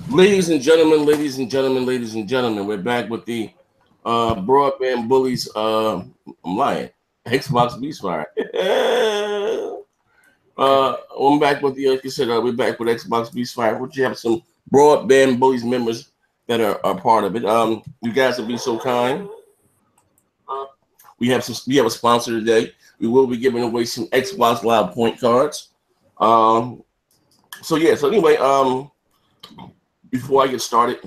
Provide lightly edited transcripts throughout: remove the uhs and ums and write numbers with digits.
Ladies and gentlemen, we're back with the broadband bullies. I'm lying. Xbox Beast Fire. I'm back with the, like you said, we're back with Xbox Beast Fire, which you have some broadband bullies members that are part of it. You guys will be so kind. We have a sponsor today. We will be giving away some Xbox Live point cards. So anyway, before I get started,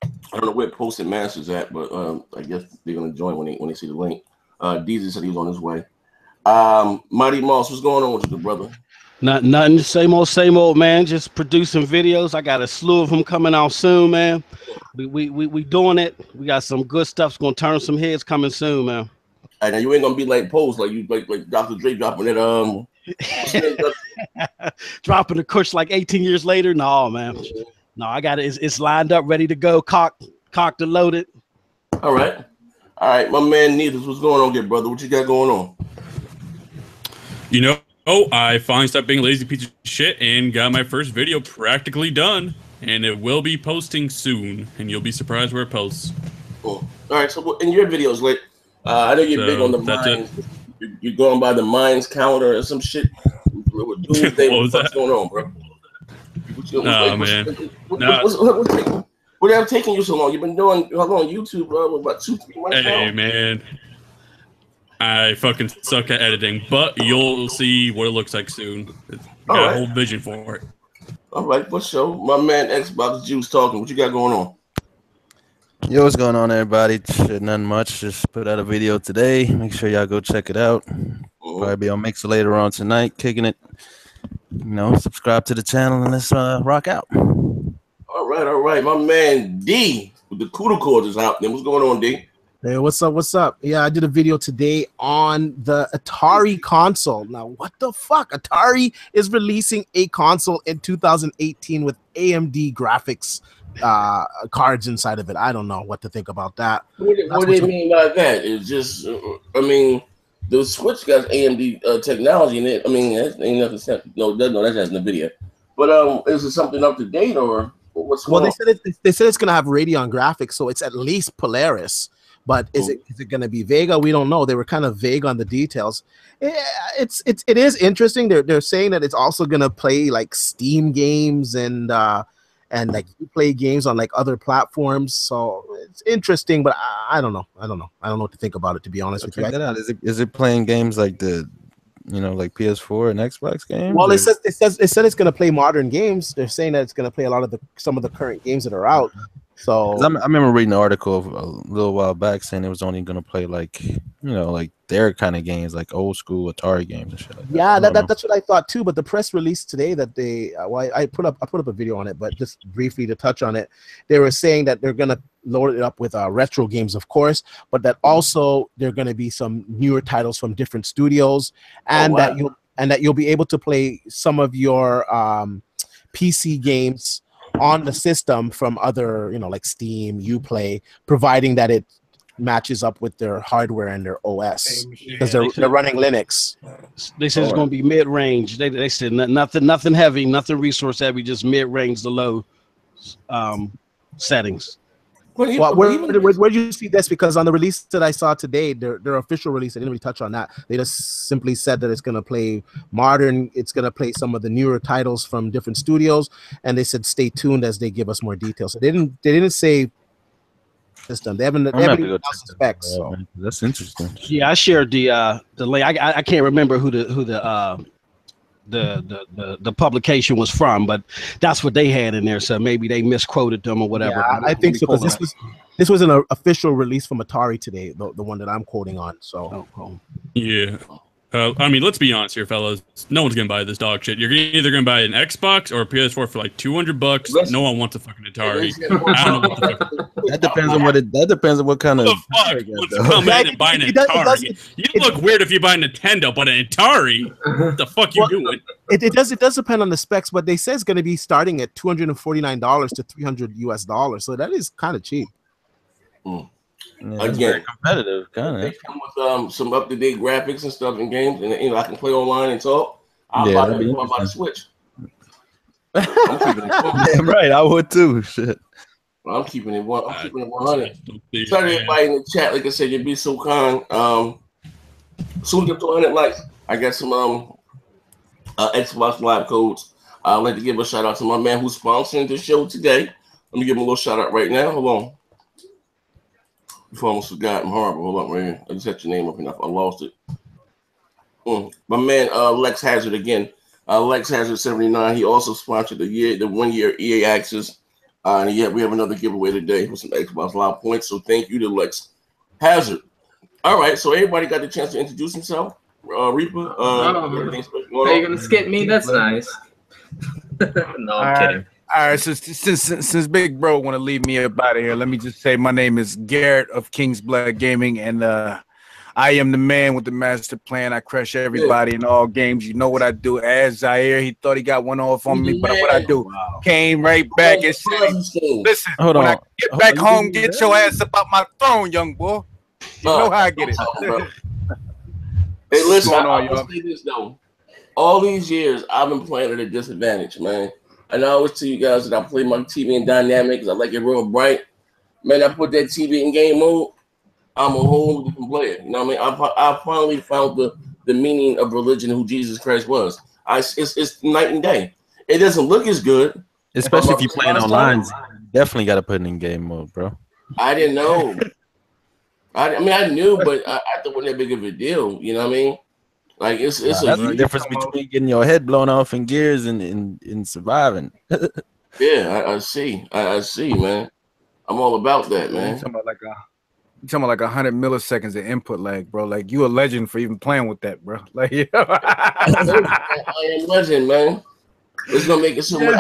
I don't know where Posted Masters at, but I guess they're gonna join when they see the link. Deezy said he was on his way. Mighty Moss, what's going on with you, brother? Nothing. Same old, man. Just producing videos. I got a slew of them coming out soon, man. We doing it. We got some good stuff's gonna turn some heads coming soon, man. And now you ain't gonna be like Post, like Dr. Dre dropping it. Dropping the kush like 18 years later. No, man. No, I got it. It's lined up, ready to go. Cocked and loaded. All right, my man Needles, what's going on, good brother? What you got going on? You know, I finally stopped being a lazy piece of shit and got my first video practically done, and it will be posting soon, and you'll be surprised where it posts. Cool. All right, so in your videos, like I know you're big on the mines. You're going by the mines counter or some shit. What's going on, bro? What have taken you so long? You've been doing how long YouTube, bro? About 2-3 months now? Hey, man. I fucking suck at editing, but you'll see what it looks like soon. Got a whole vision for it. All right, for sure. My man Xbox Juice talking. What you got going on? Yo, what's going on, everybody? Shit, nothing much. Just put out a video today. Make sure y'all go check it out. Probably be on Mixer later on tonight, kicking it. You know, subscribe to the channel and let's rock out. All right. My man D with the Kuda Cords is out. Then what's going on, D? Hey, what's up? Yeah, I did a video today on the Atari console. Now, what the fuck? Atari is releasing a console in 2018 with AMD graphics cards inside of it. I don't know what to think about that. What do you mean by that? It's just, the Switch got AMD technology in it. I mean, that ain't nothing. No, that's not in the video. But is it something up to date or what's going on? They said it's gonna have Radeon graphics, so it's at least Polaris. But is it gonna be Vega? We don't know. They were kind of vague on the details. It is interesting. They're saying that it's also gonna play like Steam games and like you play games on like other platforms. So it's interesting, but I don't know. I don't know what to think about it, to be honest with you. Check that out. Is it playing games like like PS4 and Xbox games? Well, it said it's going to play modern games. They're saying that it's going to play a lot of some of the current games that are out. So I remember reading an article a little while back saying it was only going to play like their kind of games, like old school Atari games and shit like that. Yeah, that's what I thought too. But the press release today that they, I put up a video on it, but just briefly to touch on it, they were saying that they're gonna load it up with retro games, of course, but that also there are gonna be some newer titles from different studios, and that you'll be able to play some of your PC games on the system from other, like Steam, Uplay, providing that it matches up with their hardware and their OS, because they're running Linux. They said it's going to be mid-range. They said nothing heavy, nothing resource heavy, just mid-range to low settings. Well, where do you see this? Because on the release that I saw today, their official release, they didn't really touch on that. They just simply said that it's going to play modern. It's going to play some of the newer titles from different studios, and they said stay tuned as they give us more details. So they didn't say system. They haven't announced the specs. So. That's interesting. Yeah, I shared the link. I can't remember who the publication was from, but that's what they had in there. So maybe they misquoted them or whatever. Yeah, I think so, because this was an official release from Atari today, the one that I'm quoting on. So yeah. I mean, let's be honest here, fellas. No one's gonna buy this dog shit. You're either gonna buy an Xbox or a PS4 for like $200. No one wants a fucking Atari. I don't know what the fuck. That depends on what kind of. Come in and buy an Atari. You look weird if you buy a Nintendo, but an Atari. What the fuck you doing? It does depend on the specs, but they say it's going to be starting at $249 to $300 US. So that is kind of cheap. Yeah, again, competitive kind of. Come with some up-to-date graphics and stuff in games, and I can play online and talk. I'll buy the Switch. I'm keeping it 100. Damn right, I would too. Shit. I'm keeping it 100. Sorry, everybody in the chat. Like I said, you'd be so kind. Soon get to 100 likes. I got some Xbox Live codes. I'd like to give a shout out to my man who's sponsoring the show today. Let me give him a little shout out right now. Hold on. Before I almost forgot, I'm horrible. Hold on right here. I just had your name up enough. I lost it. My man Lex Hazard again. Lex Hazard 79. He also sponsored the 1 year EA Access. And yet we have another giveaway today with some Xbox Live points. So thank you to Lex Hazard. All right, so everybody got the chance to introduce himself. Reaper, you're gonna skip me? That's nice. No, I'm kidding. All right, since Big Bro want to leave me up out of here, let me just say my name is Garrett of King's Blood Gaming, and I am the man with the master plan. I crush everybody in all games. You know what I do as Zaire. He thought he got one off on me, but what I do, came right back and said, listen, when I get back home, get your ass up out my throne, young boy. You know how I get it. Hey, listen, I'll say this though. All these years, I've been playing at a disadvantage, man. And I always tell you guys that I play my TV in dynamic because I like it real bright. Man, I put that TV in game mode, I'm a whole different player. You know what I mean? I finally found the meaning of religion, who Jesus Christ was. It's night and day. It doesn't look as good. Especially if you're playing online. Definitely got to put it in game mode, bro. I didn't know. I mean, I knew, but I thought it wasn't that big of a deal. You know what I mean? Like it's that's the difference between getting your head blown off in gears and surviving. Yeah, I see. I see, man. I'm all about that, man. You're talking about like 100 milliseconds of input lag, bro. Like you a legend for even playing with that, bro. Like I am legend, man. It's gonna make it so much.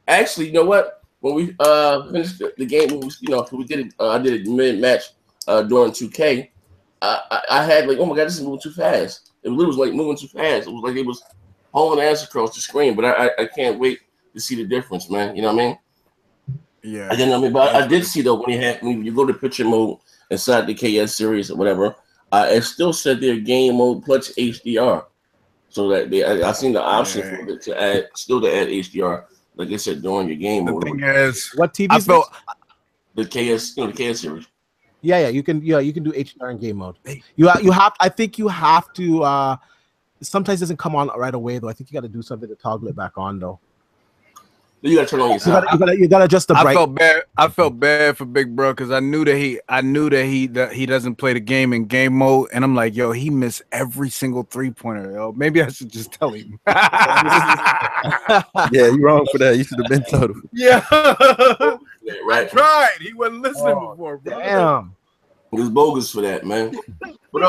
Actually, you know what? When we finished the game, we did it. I did it mid-match during 2K. I had like, oh my god, this is moving too fast. It was like moving too fast. It was like it was hauling ass across the screen. But I can't wait to see the difference, man. You know what I mean? Yeah. I didn't know, but I did see though when you go to picture mode inside the KS series or whatever, it still said their game mode plus HDR. So that I seen the option for it to add HDR. Like I said, during your game mode. The thing is, what TV is this? The KS, the KS series. Yeah, you can do HDR in game mode. You have. I think you have to. Sometimes it doesn't come on right away though. I think you got to do something to toggle it back on though. You got to turn on your sound. You got to adjust the bright. I felt bad for Big Bro because I knew that he doesn't play the game in game mode, and I'm like, yo, he missed every single 3-pointer. Yo, maybe I should just tell him. Yeah, you're wrong for that. You should have been told him. Yeah, right. I tried. He wasn't listening before, bro. Damn. It was bogus for that, man. But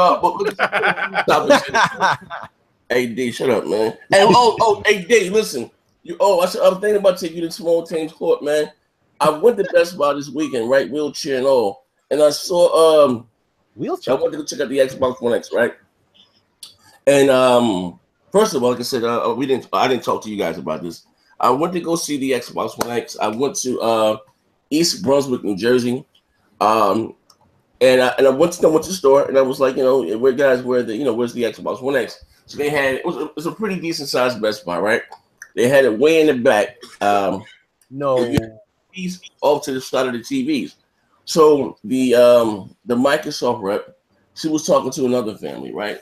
hey D, shut up, man. And hey D, listen. I'm thinking about taking you to Small Teams Court, man. I went to Best Buy this weekend, right? Wheelchair and all. And I saw wheelchair. I went to go check out the Xbox One X, right? And first of all, like I said, I didn't talk to you guys about this. I went to go see the Xbox One X. I went to East Brunswick, New Jersey. And I went to the store and I was like, where's the Xbox One X? So they had it was a pretty decent sized Best Buy, right? They had it way in the back. Piece off to the side of the TVs. So the Microsoft rep, she was talking to another family, right?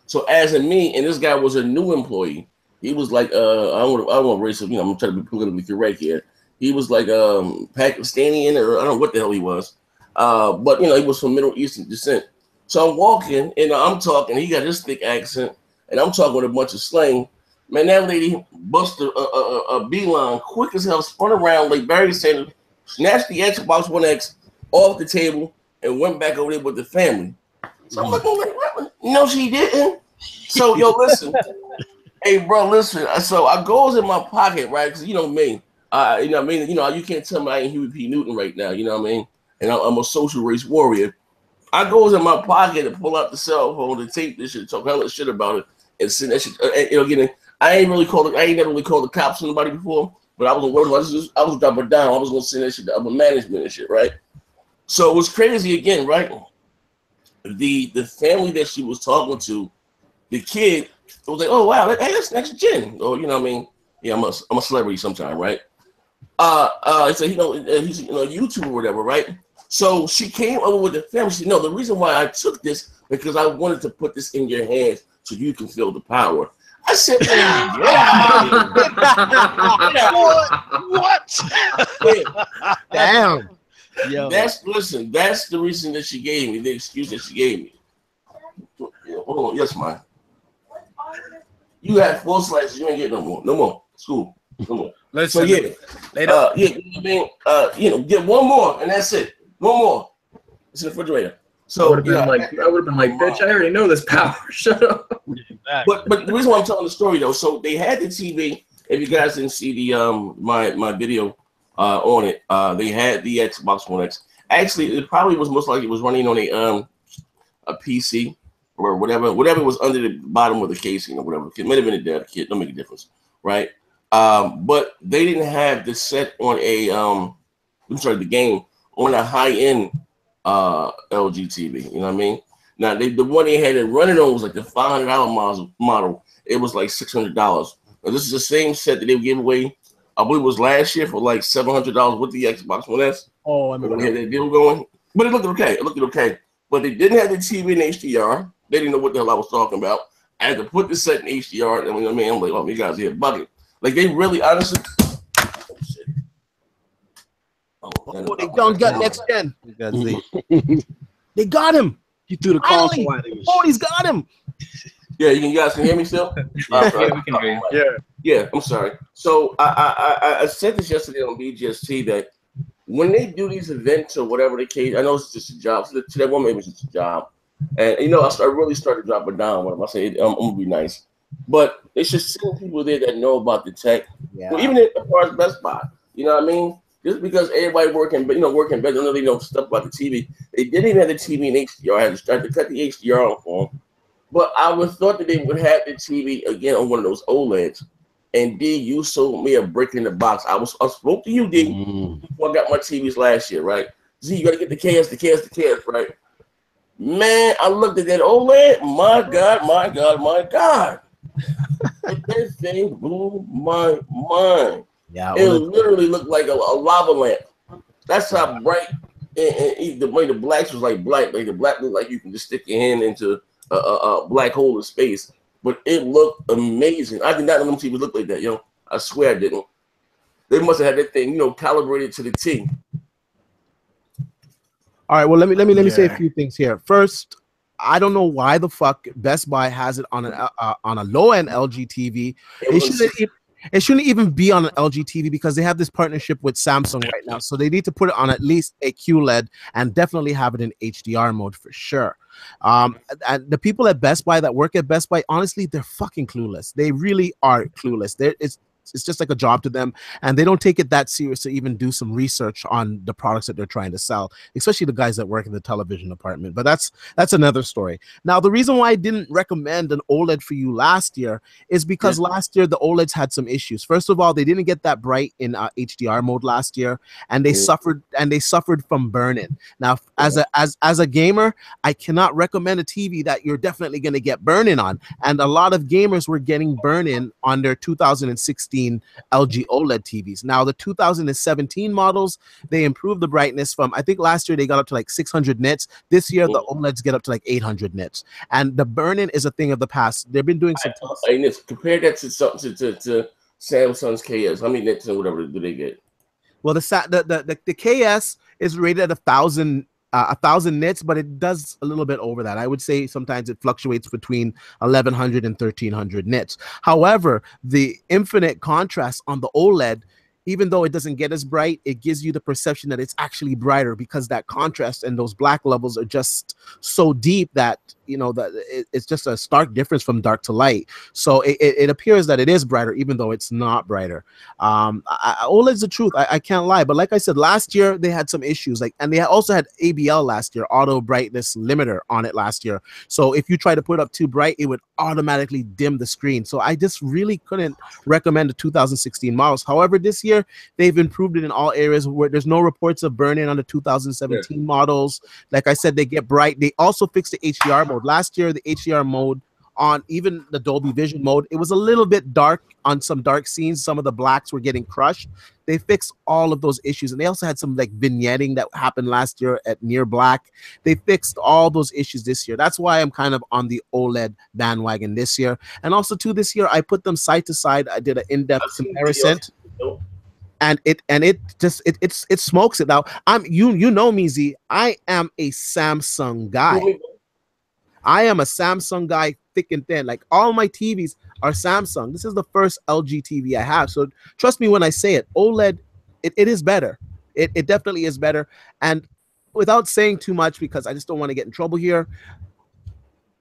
So as in me, and this guy was a new employee. He was like, I don't want to race him, I'm trying to be politically correct here. He was like Pakistani or I don't know what the hell he was. But he was from Middle Eastern descent. So I'm walking and I'm talking. He got this thick accent, and I'm talking with a bunch of slang. Man, that lady busted a beeline quick as hell, spun around like Barry Sanders, snatched the Xbox One X off the table, and went back over there with the family. So I'm looking like, no, she didn't. So, yo, listen. Hey, bro, listen. So I goes in my pocket, right? Because you know me. You can't tell me I ain't Huey P. Newton right now, you know what I mean? And I'm a social race warrior. I goes in my pocket and pull out the cell phone to tape this shit, talk hella shit about it, and send that shit. I ain't never really called the cops on nobody before, but I was dropping down. I was gonna send that shit to upper management and shit, right? So it was crazy again, right? The family that she was talking to, the kid it was like, oh wow, hey, that's next gen. Or you know what I mean? Yeah, I'm a celebrity sometime, right? So he's a YouTuber or whatever, right? So she came over with the family. She said, no, the reason why I took this because I wanted to put this in your hands so you can feel the power. I said, what? Damn. Yo. That's the reason that she gave me, the excuse that she gave me. Hold on, yes, ma'am. You had 4 slices, you ain't get no more. School, no more. Listen, so yeah, get one more and that's it. One more. It's in the refrigerator. So I would have been like, bitch, I already know this power. Shut up. But the reason why I'm telling the story though, so they had the TV. If you guys didn't see the my video on it, they had the Xbox One X. Actually, it probably was most likely it was running on a PC or whatever was under the bottom of the casing or whatever. It might have been a dev kit. Don't make a difference, right? But they didn't have the set on the game on a high-end LG TV. You know what I mean? Now the one they had it running on was like the $500 model. It was like $600. Now this is the same set that they gave away. I believe it was last year for like $700 with the Xbox One S. Oh, I remember. We had that deal going, but it looked okay. But they didn't have the TV in HDR. They didn't know what the hell I was talking about. I had to put the set in HDR. And you know what I mean? I'm like, oh, you guys here bugging. Like they really honestly. Oh shit. Oh, they don't got next gen. They got him. You threw the console at him. Oh, he's got him. Yeah, you guys can hear me still? Yeah, we can hear you. Yeah, I'm sorry. So I said this yesterday on BGST that when they do these events or whatever the case, I know it's just a job. So to that woman, it was just a job. And you know, I really started dropping down with them. I say I'm gonna be nice, but they should send people there that know about the tech. Yeah. Well, even as far as Best Buy, you know what I mean? Just because everybody working better, don't really know stuff about the TV. They didn't even have the TV in HDR. I had to cut the HDR on for them. But I would thought that they would have the TV again on one of those OLEDs. And D, you sold me a brick in the box. I spoke to you, D, before I got my TVs last year, right? Z, you gotta get the KS, right? Man, I looked at that OLED. My God. That thing blew my mind. Yeah, it literally looked like a lava lamp. That's how bright and the way the blacks was like black. Like the black looked like you can just stick your hand into a black hole in space. But it looked amazing. I did not know them TVs look like that, yo. I swear I didn't. They must have had that thing, calibrated to the T. All right, well, let me say a few things here. First, I don't know why the fuck Best Buy has it on a low end LG TV. It shouldn't even be on an LG TV because they have this partnership with Samsung right now. So they need to put it on at least a QLED and definitely have it in HDR mode for sure. And the people at Best Buy that work at Best Buy, honestly, they're fucking clueless. They really are clueless. It's just like a job to them, and they don't take it that serious to even do some research on the products that they're trying to sell, especially the guys that work in the television department. But that's another story. Now, the reason why I didn't recommend an OLED for you last year is because last year the OLEDs had some issues. First of all, they didn't get that bright in HDR mode last year, and they suffered from burn-in. Now, as a gamer, I cannot recommend a TV that you're definitely going to get burn-in on, and a lot of gamers were getting burn-in on their 2016 LG OLED TVs. Now the 2017 models, they improved the brightness from, I think last year they got up to like 600 nits. This year the OLEDs get up to like 800 nits, and the burn-in is a thing of the past. They've been doing some tests. Compare that to Samsung's KS. How many nits and whatever do they get? Well, the KS is rated at 1,000 nits, but it does a little bit over that. I would say sometimes it fluctuates between 1,100 and 1,300 nits. However, the infinite contrast on the OLED, even though it doesn't get as bright, it gives you the perception that it's actually brighter because that contrast and those black levels are just so deep that it's just a stark difference from dark to light. So it appears that it is brighter, even though it's not brighter. OLED's the truth. I can't lie. But like I said, last year they had some issues. And they also had ABL last year, auto brightness limiter on it last year. So if you try to put up too bright, it would automatically dim the screen. So I just really couldn't recommend the 2016 models. However, this year they've improved it in all areas where there's no reports of burn-in on the 2017 models. Like I said, they get bright. They also fixed the HDR mode. Last year, the HDR mode on even the Dolby Vision mode. It was a little bit dark on some dark scenes. Some of the blacks were getting crushed. They fixed all of those issues, and they also had some like vignetting that happened last year at near black. They fixed all those issues this year. That's why I'm kind of on the OLED bandwagon this year. And also too, this year I put them side to side. I did an in-depth comparison. And it smokes it. Now you know me, Z. I am a Samsung guy. I am a Samsung guy, thick and thin. Like all my TVs are Samsung. This is the first LG TV I have. So trust me when I say it. OLED, it is better. It definitely is better. And without saying too much, because I just don't want to get in trouble here,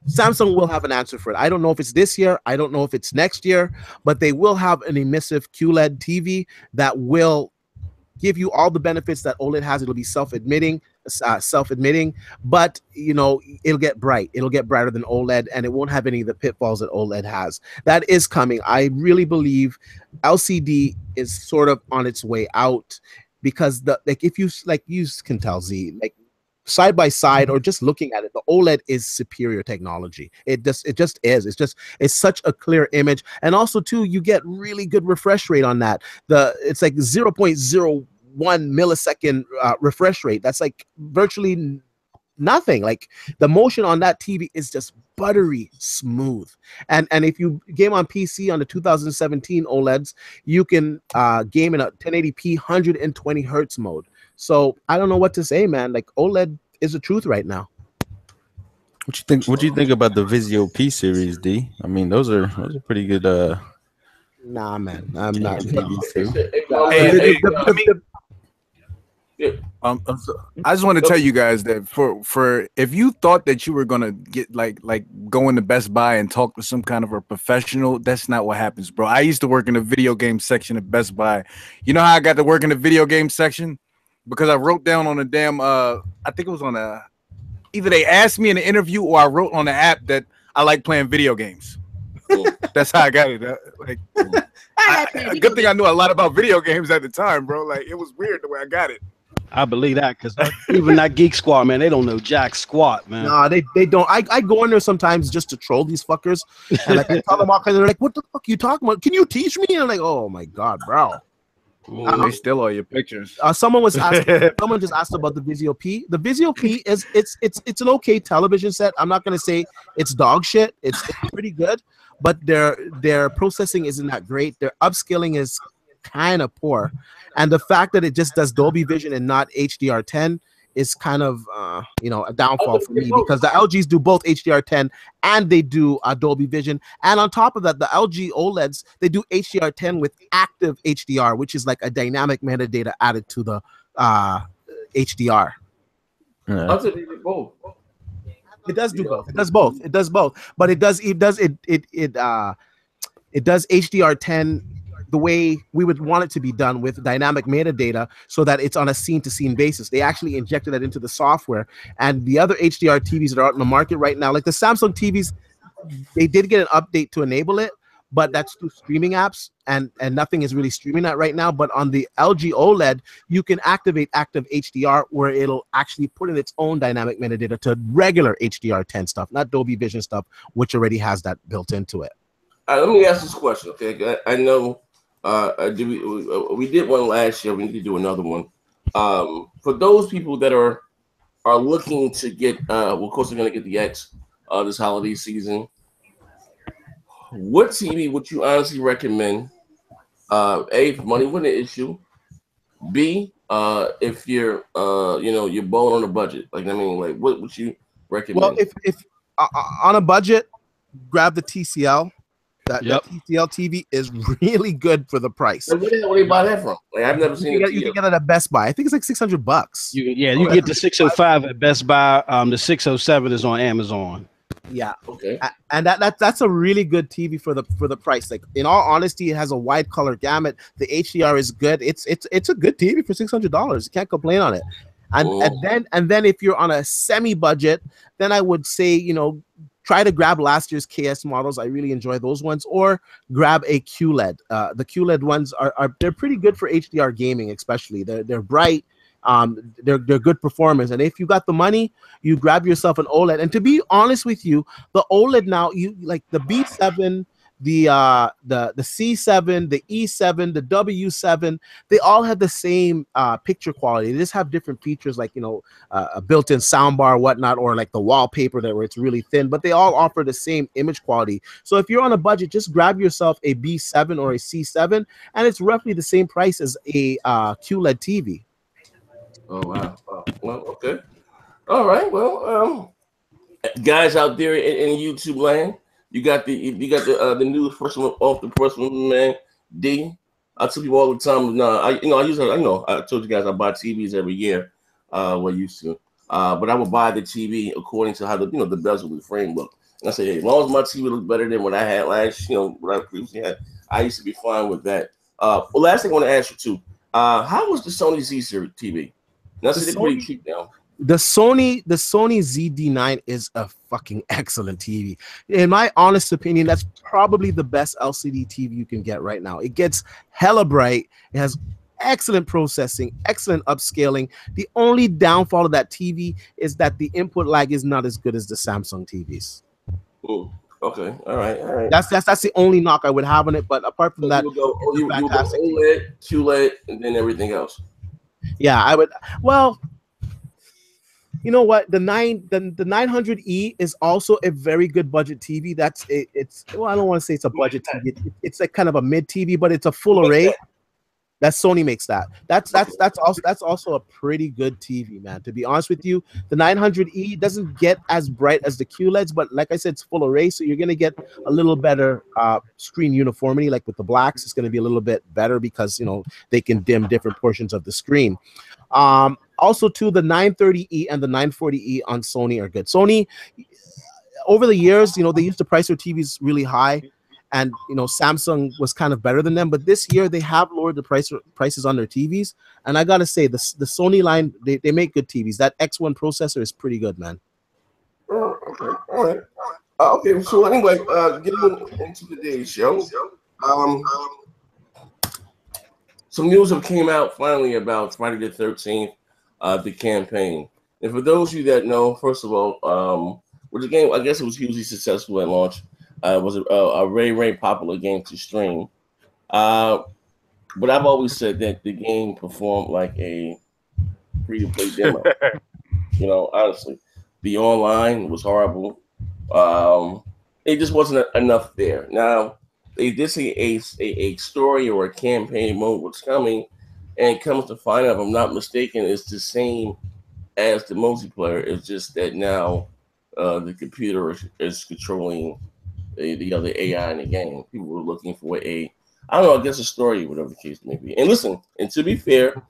Samsung will have an answer for it. I don't know if it's this year. I don't know if it's next year, but they will have an emissive QLED TV that will give you all the benefits that OLED has. It'll be self-admitting, but you know, it'll get bright. It'll get brighter than OLED, and it won't have any of the pitfalls that OLED has. That is coming. I really believe LCD is sort of on its way out, because if you can tell, Z, like side by side or just looking at it, the OLED is superior technology. It just is. It's such a clear image, and also too, you get really good refresh rate on that. It's like 0.01 millisecond refresh rate. That's like virtually nothing. Like the motion on that TV is just buttery smooth. And if you game on PC on the 2017 OLEDs, you can game in a 1080p 120 hertz mode. So I don't know what to say, man. Like OLED is the truth right now. What you think? What do you think about the Vizio P series, D? I mean, those are pretty good. Nah, man, I'm not. I just want to tell you guys that for if you thought that you were gonna get like go into Best Buy and talk to some kind of a professional, that's not what happens, bro. I used to work in the video game section at Best Buy. You know how I got to work in the video game section? Because I wrote down on a damn I think it was on either they asked me in an interview or I wrote on the app that I like playing video games. That's how I got it. Good thing I knew a lot about video games at the time, bro. Like it was weird the way I got it. I believe that, because even that Geek Squad, man, they don't know jack squat, man. Nah, they don't. I go in there sometimes just to troll these fuckers, and like I tell them all kinds. They're like, "What the fuck are you talking about? Can you teach me?" And I'm like, "Oh my god, bro." They still all your pictures. Someone just asked about the Vizio P. The Vizio P is it's an okay television set. I'm not gonna say it's dog shit. It's pretty good, but their processing isn't that great. Their upscaling is kind of poor, and the fact that it just does Dolby Vision and not HDR10 is kind of a downfall for me, because the LGs do both HDR10 and they do Dolby Vision, and on top of that, the LG OLEDs, they do HDR10 with active HDR, which is like a dynamic metadata added to the HDR. It does do both. It does both. It does both, but it does HDR10 the way we would want it to be done, with dynamic metadata, so that it's on a scene-to-scene basis. They actually injected that into the software. And the other HDR TVs that are out in the market right now, like the Samsung TVs, they did get an update to enable it, but that's through streaming apps, and nothing is really streaming that right now. But on the LG OLED, you can activate active HDR, where it'll actually put in its own dynamic metadata to regular HDR10 stuff, not Dolby Vision stuff, which already has that built into it. Let me ask this question, okay? I know we did one last year. We need to do another one. For those people that are looking to get, well, of course, they're going to get the X this holiday season. What TV would you honestly recommend? A, if money wasn't an issue. B, if you're, you're balling on a budget. Like, I mean, like, what would you recommend? Well, if on a budget, grab the TCL. That TCL TV is really good for the price. Where do they buy that from? Like, I've never seen it. You can get it at Best Buy. I think it's like $600. You get the 605 at Best Buy. The 607 is on Amazon. Yeah. Okay. And that's a really good TV for the price. Like, in all honesty, it has a wide color gamut. The HDR is good. It's a good TV for $600. You can't complain on it. And then if you're on a semi budget, then I would say, try to grab last year's KS models. I really enjoy those ones, or grab a QLED. The QLED ones they're pretty good for HDR gaming, especially. They're bright. They're good performance. And if you got the money, you grab yourself an OLED. And to be honest with you, the OLED now, you like the B7, the C7, the E7, the W7, they all have the same picture quality. They just have different features, like, you know, a built-in soundbar or whatnot, or like the wallpaper where it's really thin, but they all offer the same image quality. So if you're on a budget, just grab yourself a B7 or a C7, and it's roughly the same price as a QLED TV. Oh wow. Well, okay. All right. Well, guys out there in YouTube land, you got the news first one off the first one, man. D. I tell people all the time. No, I told you guys I buy TVs every year. Well, used to. But I would buy the TV according to how the the bezel and the frame look. And I say, hey, as long as my TV looks better than what I had last, what I previously had, I used to be fine with that. Well, last thing I want to ask you too. How was the Sony Z series TV? That's pretty cheap now. The Sony ZD9 is a fucking excellent TV. In my honest opinion, that's probably the best LCD TV you can get right now. It gets hella bright. It has excellent processing, excellent upscaling. The only downfall of that TV is that the input lag is not as good as the Samsung TVs. Ooh, okay, all right. That's the only knock I would have on it. But apart from that, you go OLED, QLED, and then everything else. Yeah, I would. Well, you know what? The 900E is also a very good budget TV. Well, I don't want to say it's a budget TV. It's like kind of a mid TV, but it's a full array. That Sony makes that. That's also a pretty good TV, man. To be honest with you, the 900E doesn't get as bright as the QLEDs, but like I said, it's full array, so you're gonna get a little better screen uniformity. Like with the blacks, it's gonna be a little bit better because they can dim different portions of the screen. Also, too, the 930E and the 940E on Sony are good. Sony, over the years, they used to price their TVs really high, and Samsung was kind of better than them. But this year, they have lowered the prices on their TVs, and I gotta say, the Sony line, they make good TVs. That X1 processor is pretty good, man. Okay, all right. Okay, so anyway, getting into today's show, some news have came out finally about Friday the 13th. The campaign. And for those of you that know, first of all, with the game, I guess it was hugely successful at launch. It was a very popular game to stream. But I've always said that the game performed like a free-to-play demo. Honestly, the online was horrible. It just wasn't enough there. Now they did say a story or a campaign mode was coming. And comes to find out, if I'm not mistaken, it's the same as the multiplayer. It's just that now the computer is controlling the other AI in the game. People were looking for I guess a story, whatever the case may be. And listen, and to be fair,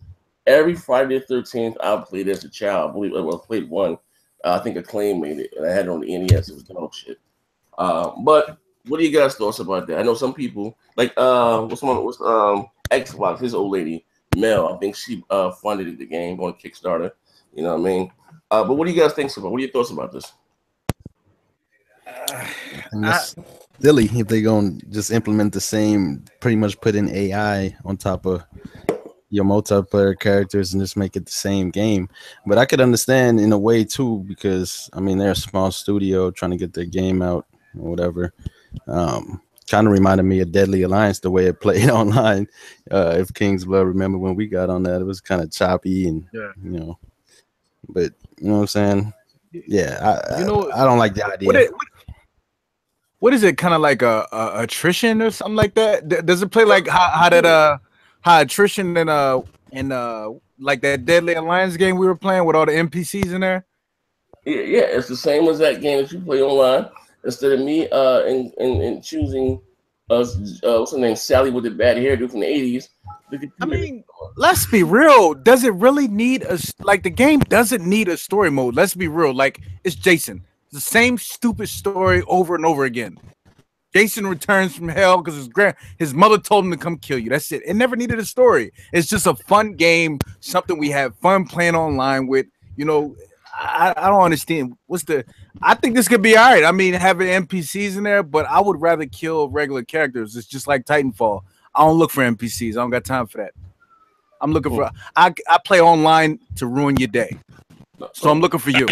every Friday the 13th, I played as a child. I believe I played one. I think Acclaim made it, and I had it on the NES. It was dog shit. But what do you guys' thoughts about that? I know some people, like, what's Xbox, his old lady, Mel, I think she funded the game on Kickstarter. You know what I mean? But what do you guys think about? What are your thoughts about this? Silly if they're going to just implement the same, pretty much put in AI on top of your multiplayer characters and just make it the same game. But I could understand in a way too, because they're a small studio trying to get their game out or whatever. Kind of reminded me of Deadly Alliance, the way it played online. If King's Blood, remember when we got on that, it was kind of choppy and but you know what I'm saying? Yeah, I don't like the idea. What is it? Kind of like a attrition or something like that? Does it play like how attrition in like that Deadly Alliance game we were playing with all the NPCs in there? Yeah, it's the same as that game that you play online. Instead of me and choosing what's her name, Sally with the bad hairdo from the 80s. Let's be real. Does it really need the game doesn't need a story mode? Let's be real. Like, it's Jason. It's the same stupid story over and over again. Jason returns from hell because his mother told him to come kill you. That's it. It never needed a story. It's just a fun game, something we have fun playing online with. I don't understand. I think this could be all right. Having NPCs in there, but I would rather kill regular characters. It's just like Titanfall. I don't look for NPCs. I don't got time for that. I'm looking for. I play online to ruin your day, so I'm looking for you.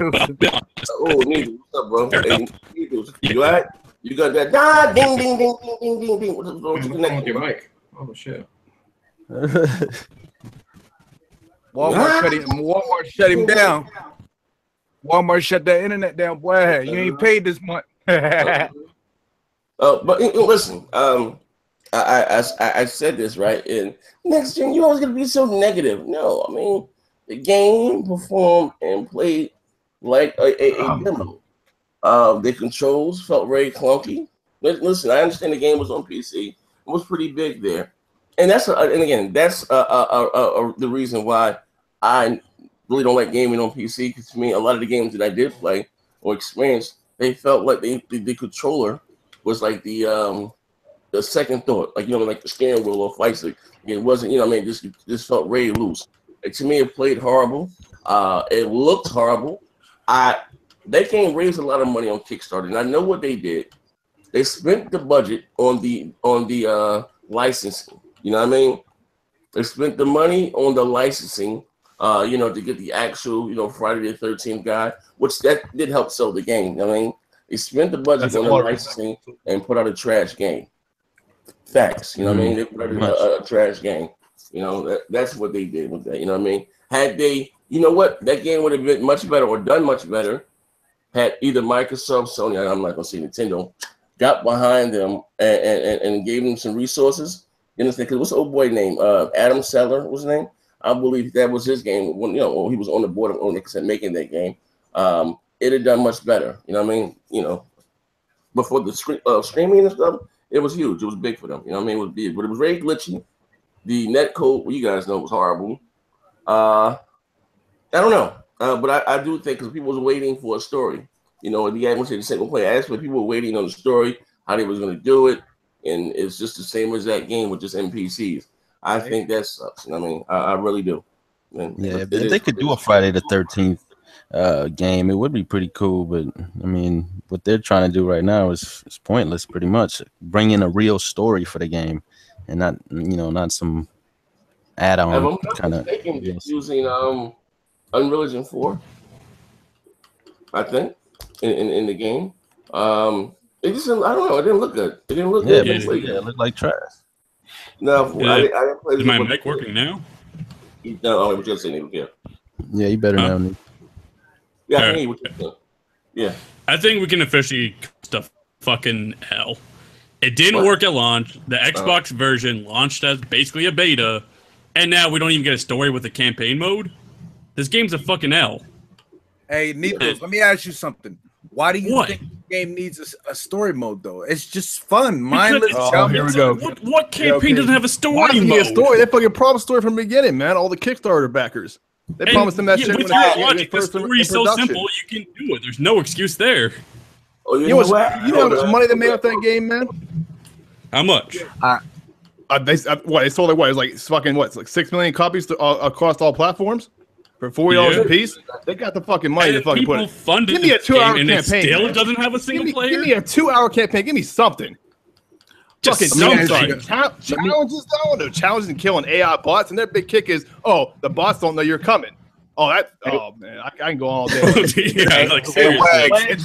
Oh, Needle, what's up, bro? Hey, Needle, you all right? You got that ding ding ding ding ding ding ding. What's wrong with your mic? Oh shit. Walmart shut him down. Walmart shut the internet down. Boy, you ain't paid this month. But listen, I said this right. In next gen, you always gonna be so negative. No, I mean the game performed and played like a demo. The controls felt very clunky. Listen, I understand the game was on PC. It was pretty big there, and that's the reason why I really don't like gaming on PC. Because to me, a lot of the games that I did play or experience, they felt like the controller was like the second thought, like like the steering wheel or flight stick. It wasn't, just felt really loose. Like, to me, it played horrible. It looked horrible. They can't raise a lot of money on Kickstarter, and I know what they did. They spent the budget on the licensing. You know what I mean? They spent the money on the licensing, to get the actual, Friday the 13th guy, which that did help sell the game. You know what I mean? They spent the budget on the licensing and put out a trash game. Facts. You know what I mean? They put out a trash game. That's what they did with that. You know what I mean? Had they, that game would have been much better or done much better had either Microsoft, Sony, I'm not going to say Nintendo, got behind them and gave them some resources. You understand? Because what's the old boy name? Adam Seller was his name. I believe that was his game when he was on the board of making that game. It had done much better. You know what I mean? Before the streaming and stuff, it was huge. It was big for them. You know what I mean? It was big, but it was very glitchy. The net code, you guys know, was horrible. I don't know. But I do think because people was waiting for a story, the atmosphere, the single player aspect, people were waiting on the story, how they was going to do it, and it's just the same as that game with just NPCs. I think that sucks. I mean, I really do. And if they could do a Friday the 13th game, it would be pretty cool. But I mean, what they're trying to do right now is pointless, pretty much. Bring in a real story for the game, and not some add-on kind of. Using Unreal Engine 4, I think, in the game. It just, I don't know. It didn't look good. It didn't look good. It looked like trash. No, I didn't play. Is my mic working now? No, I was just saying it. Yeah, you better now. Yeah, I hear what you're saying. Yeah. I think we can officially stuff fucking hell. It didn't work at launch. The Xbox version launched as basically a beta, and now we don't even get a story with the campaign mode. This game's a fucking L. Hey, Needles, let me ask you something. Why do you think the game needs a story mode, though? It's just fun, mindless. Here we go. What campaign doesn't have a story mode? A story? They fucking promised story from the beginning, man. All the Kickstarter backers. They promised them that shit. With the story so simple, you can do it. There's no excuse there. Oh, you know how much money they made off that game, man? How much? They sold it. What? It was like fucking what? It's like 6 million copies across all platforms for $40 a piece. They got the fucking money to fucking put it. Give me a 2-hour campaign. It still doesn't have a single player. Give me a 2-hour campaign. Give me something. Fucking challenges though. No challenges and killing AI bots, and their big kick is, the bots don't know you're coming. Man, I can go all day. It's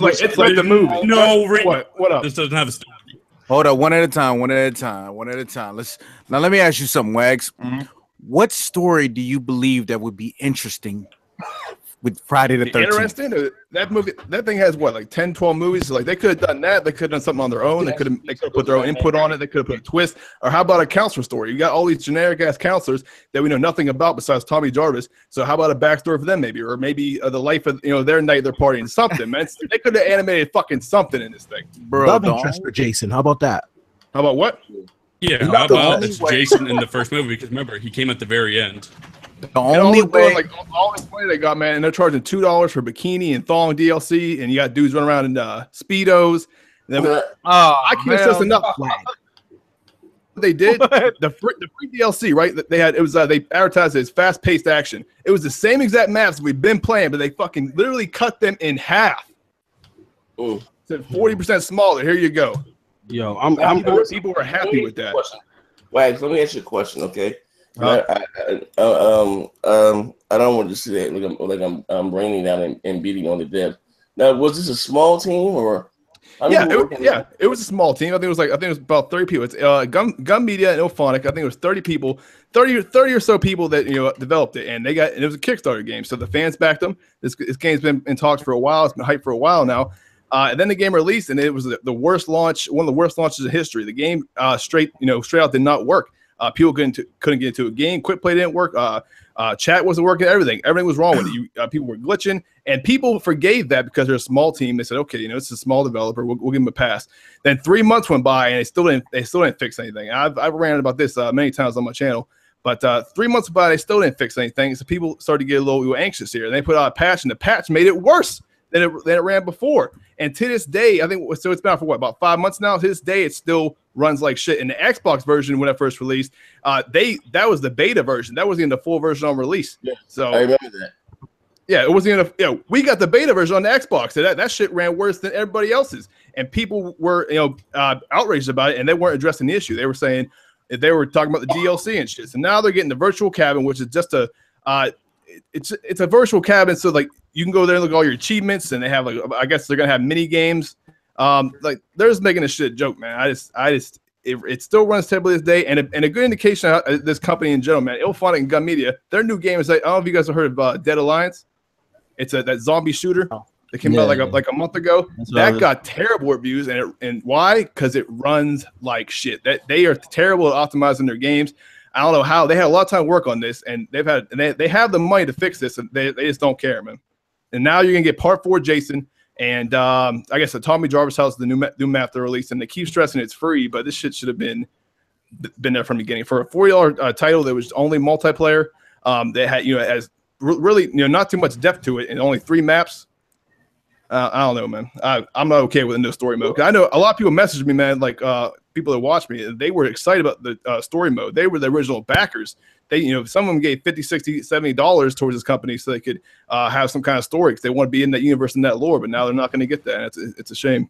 like the movie. No, what up? This doesn't have a story. Hold up, one at a time. Let me ask you something, Wags. Mm-hmm. What story do you believe that would be interesting with Friday the 13th? Interesting? That thing has what, like 10, 12 movies? So like they could have done that. They could have done something on their own. They could have put their own input on it. They could have put a twist. Or how about a counselor story? You got all these generic ass counselors that we know nothing about besides Tommy Jarvis. So how about a backstory for them, maybe, or maybe the life of their night, their partying, something, man. They could have animated fucking something in this thing, bro. Love interest for Jason. How about that? How about what? Yeah, how about Jason in the first movie? Because remember, he came at the very end. The only way, all this money they got, man, and they're charging $2 for bikini and thong DLC, and you got dudes running around in speedos. And then, I can't stress enough. They did the free DLC, right? They had they advertised it as fast-paced action. It was the same exact maps we've been playing, but they fucking literally cut them in half. Said 40% smaller. Here you go. Yo, people were happy with that. Wags, let me ask you a question, okay? I don't want to see that I'm raining down and beating on the devs. Now, was this a small team or? It was a small team. I think it was about 30 people. It's Gun Media and Ilphonic. I think it was 30 people, 30 or so people that developed it, and it was a Kickstarter game. So the fans backed them. This game's been in talks for a while. It's been hyped for a while now. And then the game released, and it was the worst launch, one of the worst launches in history. The game straight out did not work. People couldn't get into a game. Quick play didn't work. Chat wasn't working. Everything was wrong with it. People were glitching, and people forgave that because they're a small team. They said, okay, it's a small developer. We'll give them a pass. Then 3 months went by, and they still didn't fix anything. I've ranted about this many times on my channel. But 3 months went by, they still didn't fix anything. So people started to get a little anxious here. And they put out a patch, and the patch made it worse than it ran before. And to this day, I think so. It's been out for about 5 months now. To this day, it still runs like shit. In the Xbox version, when it first released, that was the beta version. That wasn't even the full version on release. Yeah, so I remember that. Yeah, it wasn't even. We got the beta version on the Xbox. So that shit ran worse than everybody else's, and people were outraged about it, and they weren't addressing the issue. They were saying they were talking about the DLC and shit. So now they're getting the virtual cabin, which is just a it's a virtual cabin, so like you can go there and look at all your achievements, and they have I guess they're gonna have mini games. They're just making a shit joke, man. It still runs terribly this day, and a good indication of this company in general, man. Ilphonic and Gun Media, their new game is I don't know if you guys have heard of Dead Alliance. It's that zombie shooter that came out like a month ago. That got terrible reviews, and why? Because it runs like shit. That they are terrible at optimizing their games. I don't know how. They had a lot of time to work on this, and they have the money to fix this, and they just don't care, man. And now you're gonna get Part 4 Jason, and I guess the Tommy Jarvis House is the new map they're releasing. They keep stressing it's free, but this shit should have been there from the beginning. For a $40 title that was only multiplayer, that had has really not too much depth to it, and only 3 maps. I don't know, man. I'm not okay with the no story mode. I know a lot of people messaged me, man, like people that watch me, they were excited about the story mode. They were the original backers. They, some of them gave $50, $60, $70 towards this company so they could have some kind of story because they want to be in that universe and that lore. But now they're not going to get that. It's a shame.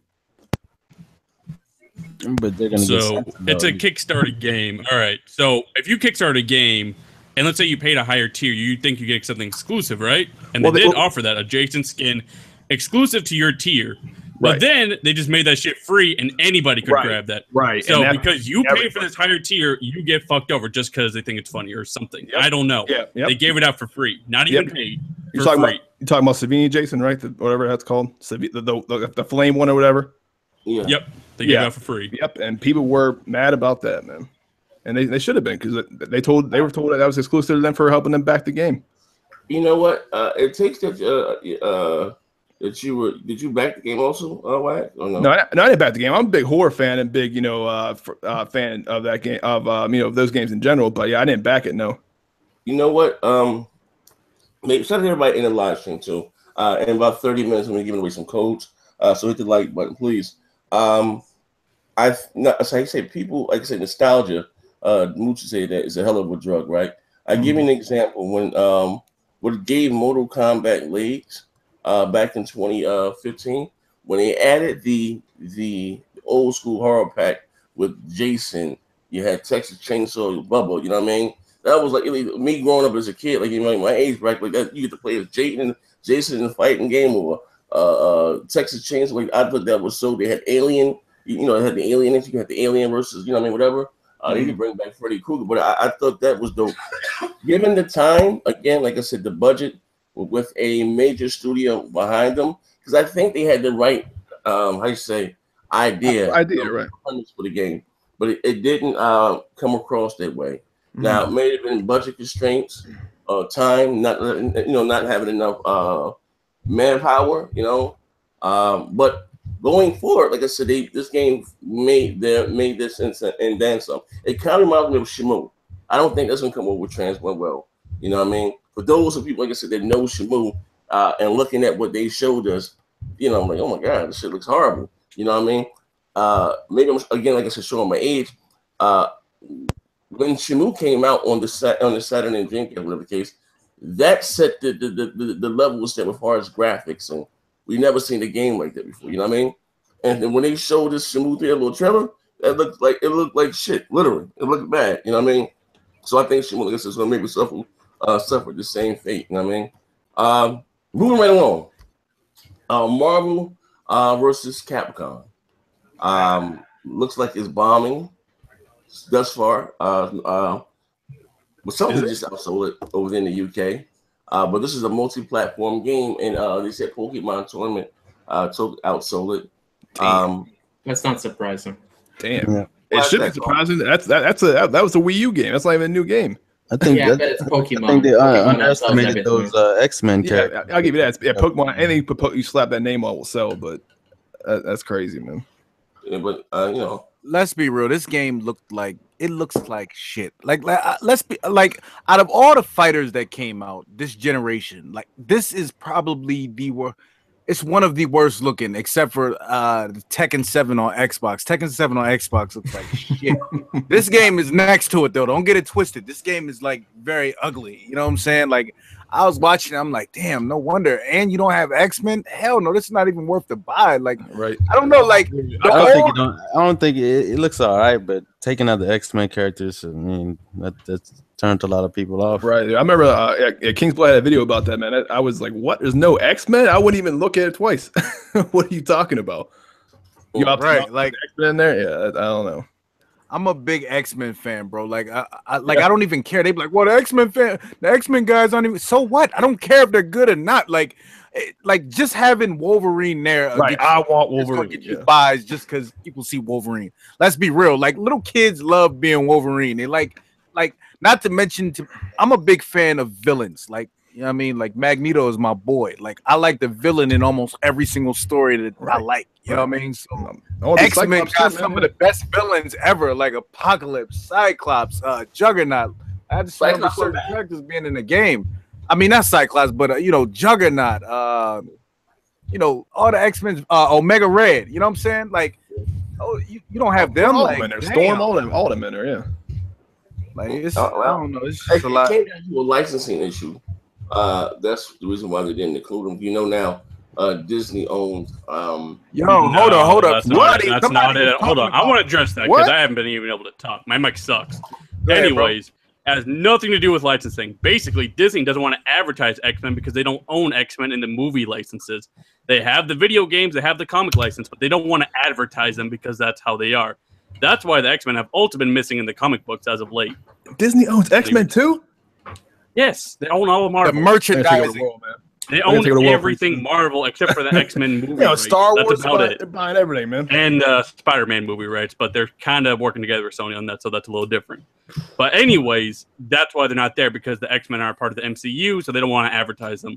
But they're going to. So it's a Kickstarter game. All right. So if you Kickstart a game, and let's say you paid a higher tier, you think you get something exclusive, right? And they did offer that adjacent skin exclusive to your tier. But then they just made that shit free, and anybody could grab that. Right. So because you pay for this higher tier, you get fucked over just because they think it's funny or something. Yep. I don't know. They gave it out for free, not even paid. You're talking about Savini, Jason, right? Whatever that's called, the flame one or whatever. Yeah. Yep. They gave it out for free. Yep. And people were mad about that, man. And they should have been because they were told that was exclusive to them for helping them back the game. You know what? It takes that. Did you back the game also? Wyatt? Or no? No, I didn't back the game. I'm a big horror fan and big, fan of that game, of those games in general. But yeah, I didn't back it. No. You know what? Maybe shout out to everybody in the live stream too. In about 30 minutes, I'm gonna give away some codes. So hit the like button, please. So I say people, like I said, nostalgia. Moochie said that is a hell of a drug, right? I give you an example when what gave Mortal Kombat legs. Back in 2015, when they added the old school horror pack with Jason, you had Texas Chainsaw Bubba. You know what I mean? That was like me growing up as a kid, like my age bracket, like that. You get to play as Jason in the fighting game, or Texas Chainsaw. Like I thought that was so. They had Alien. It had the Alien. You had the Alien versus. You know what I mean? Whatever. They could bring back Freddy Krueger, but I thought that was dope. Given the time, again, like I said, the budget. With a major studio behind them, because I think they had the right, idea right, for the game, but it didn't come across that way. Now, it may have been budget constraints, time, not having enough manpower, but going forward, like I said, this game made this and then some. It kind of reminds me of Shamu. I don't think that's gonna come over with Transform well. You know what I mean? For those of people, like I said, that know Shamu, and looking at what they showed us, I'm like, oh my God, this shit looks horrible. You know what I mean? Maybe I'm, again, like I said, showing my age. When Shamu came out on the Saturday and Dreamcast, whatever the case, that set the level was set as far as graphics, and we never seen a game like that before. You know what I mean? And then when they showed this Shamu little trailer, it looked like shit. Literally, it looked bad. You know what I mean? So I think Shimon is going to maybe suffer the same fate. You know what I mean? Moving right along. Marvel versus Capcom. Looks like it's bombing thus far. But something just outsold it over there in the UK. But this is a multi-platform game, and they said Pokemon Tournament outsold it. That's not surprising. Damn. Yeah. It should be surprising. That was a Wii U game. That's not even a new game. I think I bet it's Pokemon. I think they Pokemon underestimated those X-Men characters. I'll give you that. Yeah, Pokemon. Anything you slap that name on will sell, but that's crazy, man. Yeah, but you know, let's be real. This game looks like shit. Like let's be like, out of all the fighters that came out this generation, like this is probably the worst. It's one of the worst looking, except for the Tekken 7 on Xbox. Tekken 7 on Xbox looks like shit. This game is next to it, though. Don't get it twisted. This game is like very ugly. You know what I'm saying? Like, I was watching, I'm like, damn, no wonder. And you don't have X-Men? Hell no, this is not even worth the buy. Like, right? I don't know. Like, I don't think it looks all right, but taking out the X-Men characters, I mean, that's turned a lot of people off. Right. I remember King's Blood had a video about that, man. I was like, what? There's no X-Men? I wouldn't even look at it twice. What are you talking about? You right, like X-Men in there? Yeah, I don't know. I'm a big X-Men fan, bro. Like, I don't even care. They be like, "Well, the X-Men guys aren't even." So what? I don't care if they're good or not. Like just having Wolverine there. Right. I want Wolverine. Get you buys just because people see Wolverine. Let's be real. Like, little kids love being Wolverine. They like. Not to mention, I'm a big fan of villains. Like, you know what I mean? Like, Magneto is my boy. Like, I like the villain in almost every single story that I like. You know what I mean? So X-Men got some of the best villains ever, like Apocalypse, Cyclops, Juggernaut. I just remember certain characters being in the game. I mean, not Cyclops, but you know, Juggernaut. You know, all the X-Men, Omega Red. You know what I'm saying? Like, oh, you don't have them. Like, Storm, all them in there, yeah. Like, it's, I don't know. It's just a lot. It came down to a licensing issue. That's the reason why they didn't include them. You know, now Disney owns. Hold up. That's not it. Hold on. I want to address that because I haven't been even able to talk. My mic sucks. Anyways, it has nothing to do with licensing. Basically, Disney doesn't want to advertise X-Men because they don't own X-Men in the movie licenses. They have the video games, they have the comic license, but they don't want to advertise them because that's how they are. That's why the X-Men have also been missing in the comic books as of late. Disney owns X-Men too? Yes, they own all of Marvel. The merchandising. They own everything Marvel except for the X-Men movie rights. Star Wars, that's about it. They're buying everything, man. And Spider-Man movie rights, but they're kind of working together with Sony on that, so that's a little different. But anyways, that's why they're not there, because the X-Men are part of the MCU, so they don't want to advertise them.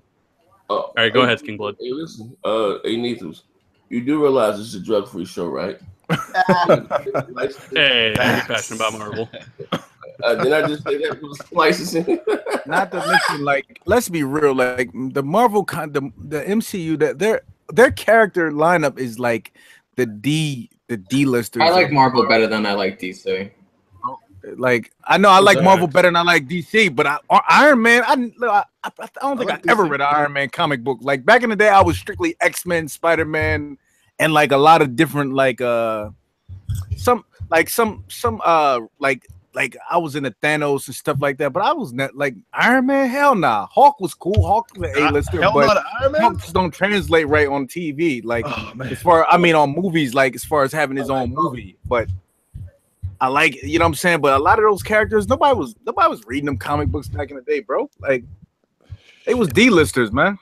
All right, go ahead, King Blood. Hey, listen, hey, Nethus, you do realize this is a drug-free show, right? Hey, I'm passionate about Marvel. Did I just say that was licensing? Not to mention, like, let's be real, like the Marvel the MCU, that their character lineup is like the D-listers. I like Marvel better than I like DC. Like, I know I like Marvel better than I like DC, but Iron Man, I don't think I ever read an Iron Man comic book. Like, back in the day, I was strictly X-Men, Spider-Man, and like a lot of different like I was into Thanos and stuff like that, but I was not like Iron Man. Hell nah. Hawk was cool. Hawk was an A-lister, but Hawk just don't translate right on TV. Like, as far, I mean, on movies, like as far as having his own movie. But I like, you know what I'm saying? But a lot of those characters, nobody was reading them comic books back in the day, bro. Like, they was D-listers, man.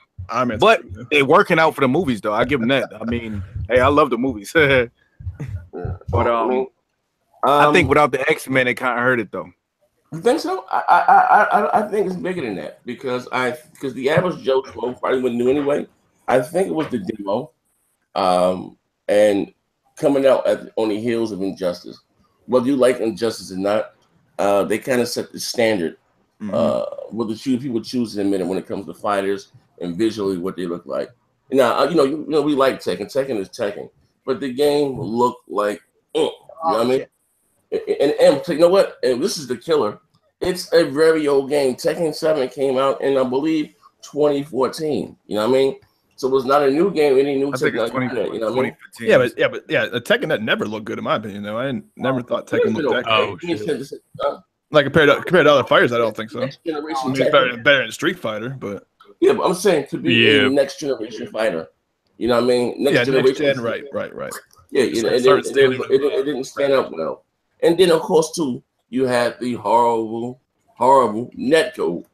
But they working out for the movies, though. I give them that. I mean, hey, I love the movies. But I think without the X-Men, it kind of hurt it, though. You think so? I think it's bigger than that, because the average Joe probably wouldn't do anyway. I think it was the demo, and coming out on the heels of Injustice. Whether you like Injustice or not, they kind of set the standard. What the people choose in a minute when it comes to fighters and visually what they look like. Now, you know, we like Tekken. Tekken is Tekken, but the game looked like, you know what I mean? And you know what? And this is the killer. It's a very old game. Tekken 7 came out in, I believe, 2014. You know what I mean? So it was not a new game, any new technology. You know what I mean? Yeah, but the Tekken that never looked good in my opinion. Though I never thought Tekken looked that good. Like compared to other fighters, I don't think so. Next generation I mean, it's better than Street Fighter, but yeah, but I'm saying to be a next generation fighter. You know what I mean? Next generation. Next gen, right. Yeah, you know, it didn't stand out well. And then of course too, you had the horrible netcode.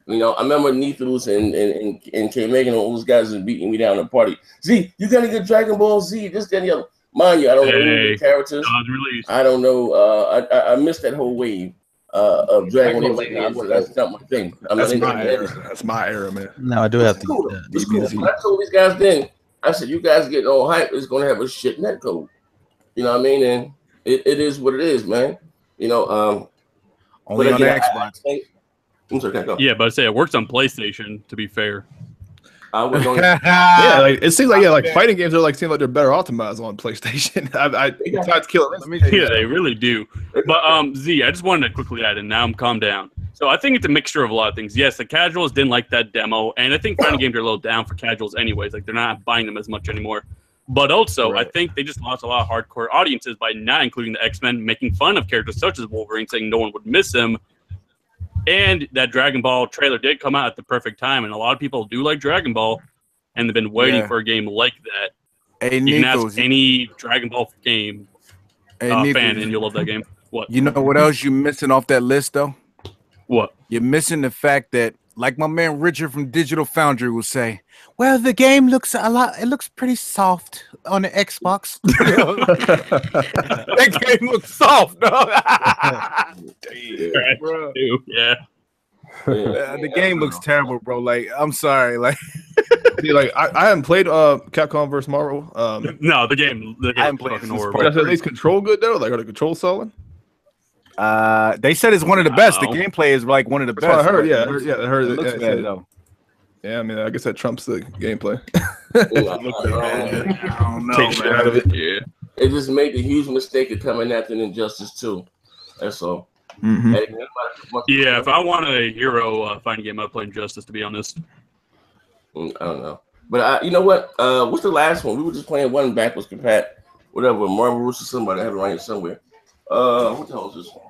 You know, I remember Neethus and K Megan and all those guys are beating me down at the party. Z, you gotta get Dragon Ball Z, this, that, and the other. Mind you, I don't know the characters. I don't know. I missed that whole wave of Dragon Ball. That's not my thing. That's my era, man. No, I do have to. Cool. It's cool. I told these guys then, I said, you guys getting all hype, it's gonna have a shit netcode. You know what I mean? And it is what it is, man. You know, only on the Xbox. I'm sorry, go. Yeah, but I say it works on PlayStation. To be fair, I was on. Yeah, like it seems like fighting games are seem like they're better optimized on PlayStation. I tried to kill it. Yeah, they really do. But Z, I just wanted to quickly add, and now I'm calmed down. So I think it's a mixture of a lot of things. Yes, the casuals didn't like that demo, and I think fighting games are a little down for casuals anyways. Like they're not buying them as much anymore. But also, I think they just lost a lot of hardcore audiences by not including the X-Men, making fun of characters such as Wolverine, saying no one would miss him. And that Dragon Ball trailer did come out at the perfect time, and a lot of people do like Dragon Ball, and they've been waiting for a game like that. Hey, you can ask any Dragon Ball game fan, and you'll love that game. What? You know what else you're missing off that list, though? What? You're missing the fact that, like my man Richard from Digital Foundry will say, well, the game looks it looks pretty soft on the Xbox. That game looks soft, dog. Damn, bro. Yeah. The game looks terrible, bro. Like, I'm sorry. Like, see, like I haven't played Capcom vs Marvel. No, the game I haven't played horrible. Does at least control good though? Like, are the controls solid? They said it's one of the best. The gameplay is like one of the best. I heard. I heard. It looks bad though. Yeah, I mean, I guess that trumps the gameplay. I don't know, Take shit out of it. Yeah. It just made the huge mistake of coming after Injustice 2. That's all. Mm-hmm. Yeah, if I want a hero fighting game, I'd play Injustice, to be honest. I don't know. But you know what? What's the last one? We were just playing one backwards compat. Whatever. Marvel vs. somebody. I have it right here somewhere. What the hell is this one?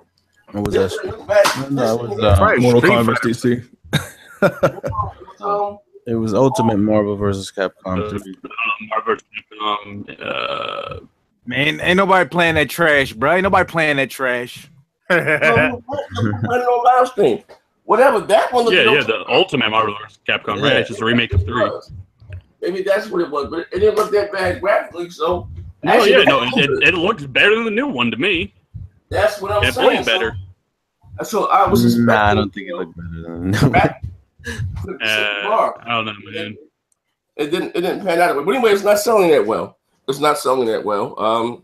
What was that? No, it was Mortal Kombat DC. It was Ultimate Marvel vs. Capcom 3. Marvel vs. Capcom. Man, ain't nobody playing that trash, bro. Ain't nobody playing that trash. On live stream. Whatever that one. Yeah, the Ultimate Marvel vs. Capcom, right? It's just a remake of 3. Maybe that's what it was, but it didn't look that bad graphically. So, it looks better than the new one to me. That's what I'm saying. It plays better. So I was expecting. Nah, I don't think it looked better than the new one. I don't know, man. It didn't pan out that way. But anyway, it's not selling that well. It's not selling that well.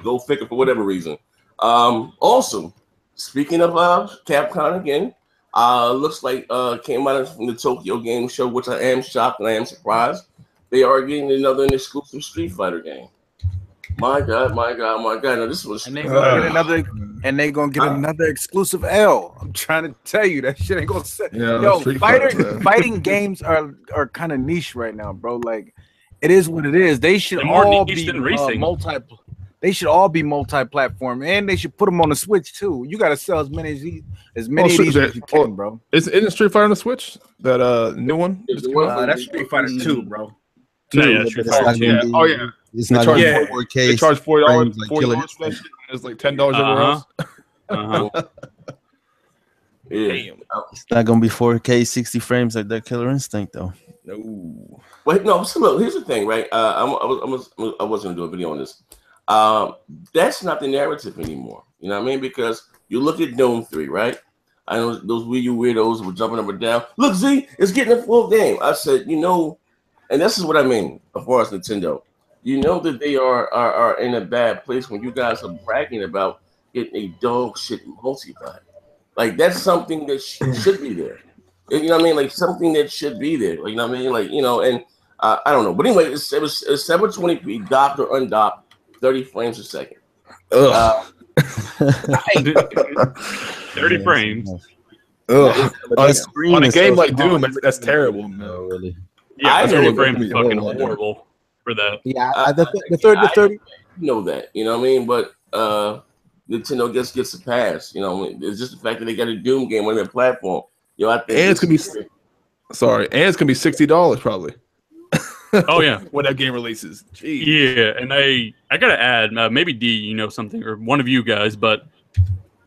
Go figure for whatever reason. Also, speaking of Capcom again, looks like came out from the Tokyo Game Show, which I am shocked and I am surprised. They are getting another exclusive Street Fighter game. My God. Now this was and they gonna get another exclusive L. I'm trying to tell you that shit ain't gonna set. Yo, fighting games are kind of niche right now, bro. Like, it is what it is. They should all be They should all be multi-platform, and they should put them on the Switch too. You gotta sell as many of these as you can, bro. Isn't Street Fighter on the Switch? That new one? That's Street Fighter 2, bro. Oh yeah. It's not charge 4K. They charge $40 for that shit. It's like $10 everywhere else. Damn. It's not gonna be 4K 60 frames like that Killer Instinct though. No. Wait, no. So look, here's the thing, right? I was gonna do a video on this. That's not the narrative anymore. You know what I mean? Because you look at Doom 3, right? I know those Wii U weirdos were jumping up and down. Look, Z, it's getting a full game. I said, and this is what I mean as far as Nintendo. You know that they are in a bad place when you guys are bragging about getting a dog shit multiplayer. Like, that's something that should be there. You know what I mean? Like, something that should be there. Like, you know what I mean? Like, and I don't know. But anyway, it was 720p, docked or undocked, 30 frames a second. 30 frames. On a game like Doom, that's terrible. No, really. Yeah, 30 frames is fucking horrible for that. Yeah, the 30. You know that. You know what I mean? But Nintendo gets a pass. You know, it's just the fact that they got a Doom game on their platform. You know, I think and it's gonna be $60 probably. Oh yeah, when that game releases. Jeez. Yeah, and I gotta add, maybe D, you know something, or one of you guys, but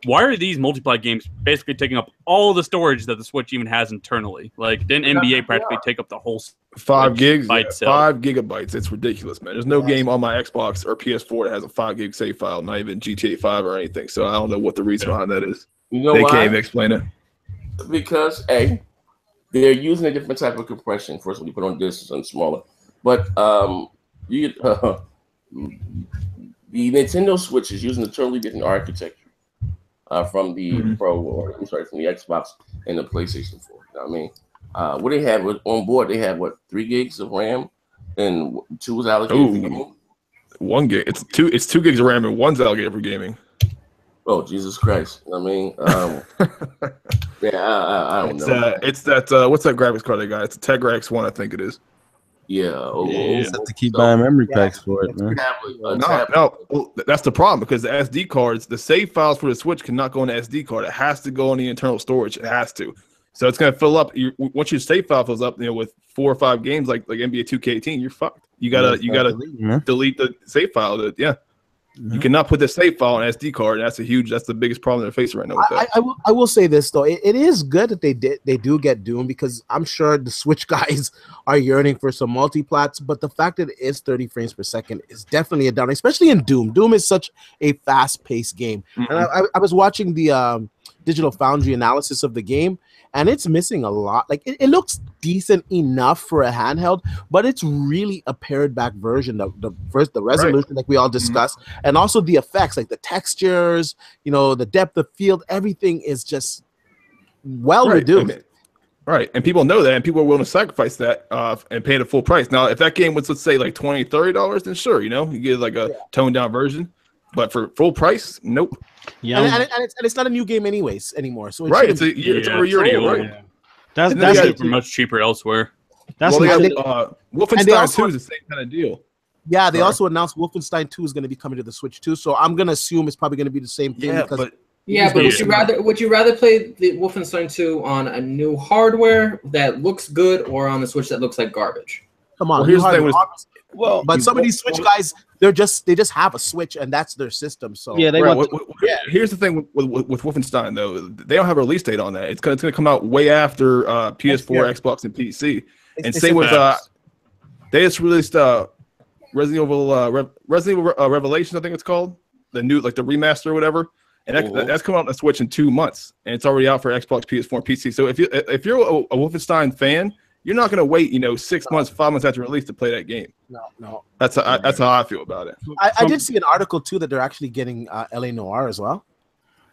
why are these multiplayer games basically taking up all the storage that the Switch even has internally? Like, didn't NBA practically take up the whole 5 gigs, by itself? 5 gigabytes? It's ridiculous, man. There's no game on my Xbox or PS4 that has a 5 gig save file, not even GTA 5 or anything. So I don't know what the reason behind that is. You know they why? can't even explain it. Because they're using a different type of compression. First, when you put on discs and smaller. But the Nintendo Switch is using a totally different architecture from the Pro, or I'm sorry, from the Xbox and the PlayStation 4. You know what I mean, what they had on board, they had 3 gigs of RAM, and 2 was allocated for gaming. 1 gig. It's 2 gigs of RAM and 1's allocated for gaming. Oh, Jesus Christ! I mean, yeah, I don't know. It's that what's that graphics card they got? It's a Tegra X1, I think it is. Yeah, you just have to keep buying memory packs for it, man. No, well, that's the problem, because the SD cards, the save files for the Switch cannot go on the SD card. It has to go on the internal storage. It has to. So it's gonna fill up. Once your save file fills up, with 4 or 5 games like NBA 2K18, you're fucked. You gotta delete the save file. You cannot put the save file on an SD card. And that's the biggest problem they're facing right now with that. I will say this though, it is good that they do get Doom, because I'm sure the Switch guys are yearning for some multiplats, but the fact that it is 30 frames per second is definitely a down, especially in Doom. Doom is such a fast-paced game. And I was watching the Digital Foundry analysis of the game, and it's missing a lot. Like, it looks decent enough for a handheld, but it's really a pared back version. The resolution, like we all discussed, and also the effects, like the textures, the depth of field, everything is just reduced. Right, and people know that, and people are willing to sacrifice that and pay the full price. Now, if that game was, let's say, like $20, $30, then sure, you get like a toned down version. But for full price, nope. Yeah, and it's not a new game anymore. So it's over a year ago, right? That's super much cheaper elsewhere. Wolfenstein 2 is the same kind of deal. Yeah, they also announced Wolfenstein 2 is going to be coming to the Switch too. So I'm going to assume it's probably going to be the same thing. But would you rather play the Wolfenstein 2 on a new hardware that looks good, or on the Switch that looks like garbage? Come on, here's the thing. But some of these Switch guys, they just have a Switch and that's their system. So here's the thing with Wolfenstein though, they don't have a release date on that. It's gonna come out way after PS4, Xbox, and PC. And same with they just released Resident Evil Revelations, I think it's called, the new, like the remaster or whatever. And that's coming out on the Switch in 2 months, and it's already out for Xbox, PS4, and PC. So if you're a Wolfenstein fan, you're not going to wait, 6 months, 5 months after release to play that game. No. That's how I feel about it. I did see an article too that they're actually getting LA Noire as well.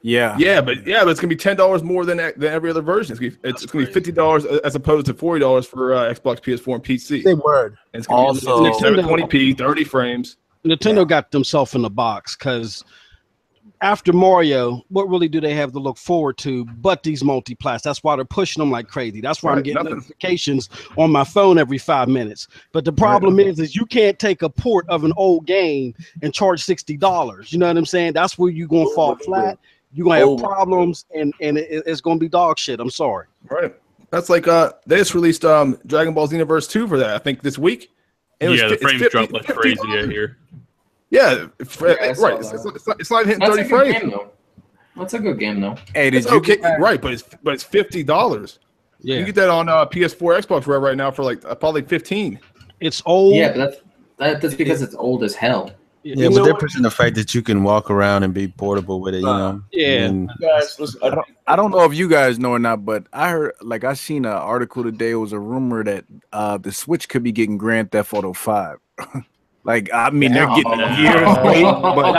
Yeah, but it's gonna be $10 more than every other version. It's gonna be $50 as opposed to $40 for Xbox, PS4, and PC. Same word. And it's gonna be 720p, 30 frames. Nintendo got themselves in the box, because after Mario, what really do they have to look forward to but these multiplats? That's why they're pushing them like crazy. That's why I'm getting notifications on my phone every 5 minutes. But the problem is you can't take a port of an old game and charge $60. You know what I'm saying? That's where you're going to fall flat. You're going to have problems, and it's going to be dog shit. I'm sorry. Right. That's like they just released Dragon Ball Xenoverse 2 for that, I think, this week. The frames dropped like crazy here. Yeah, it's not hitting 30 frames. That's a good game, though. Hey, right, but it's $50. Yeah, you can get that on PS4, Xbox right now for probably 15. It's old. Yeah, but that's because it's old as hell. Yeah, but they're pushing the fact that you can walk around and be portable with it. Yeah. Guys, listen, I don't know if you guys know or not, but I seen an article today. It was a rumor that the Switch could be getting Grand Theft Auto 5. They're getting years late, but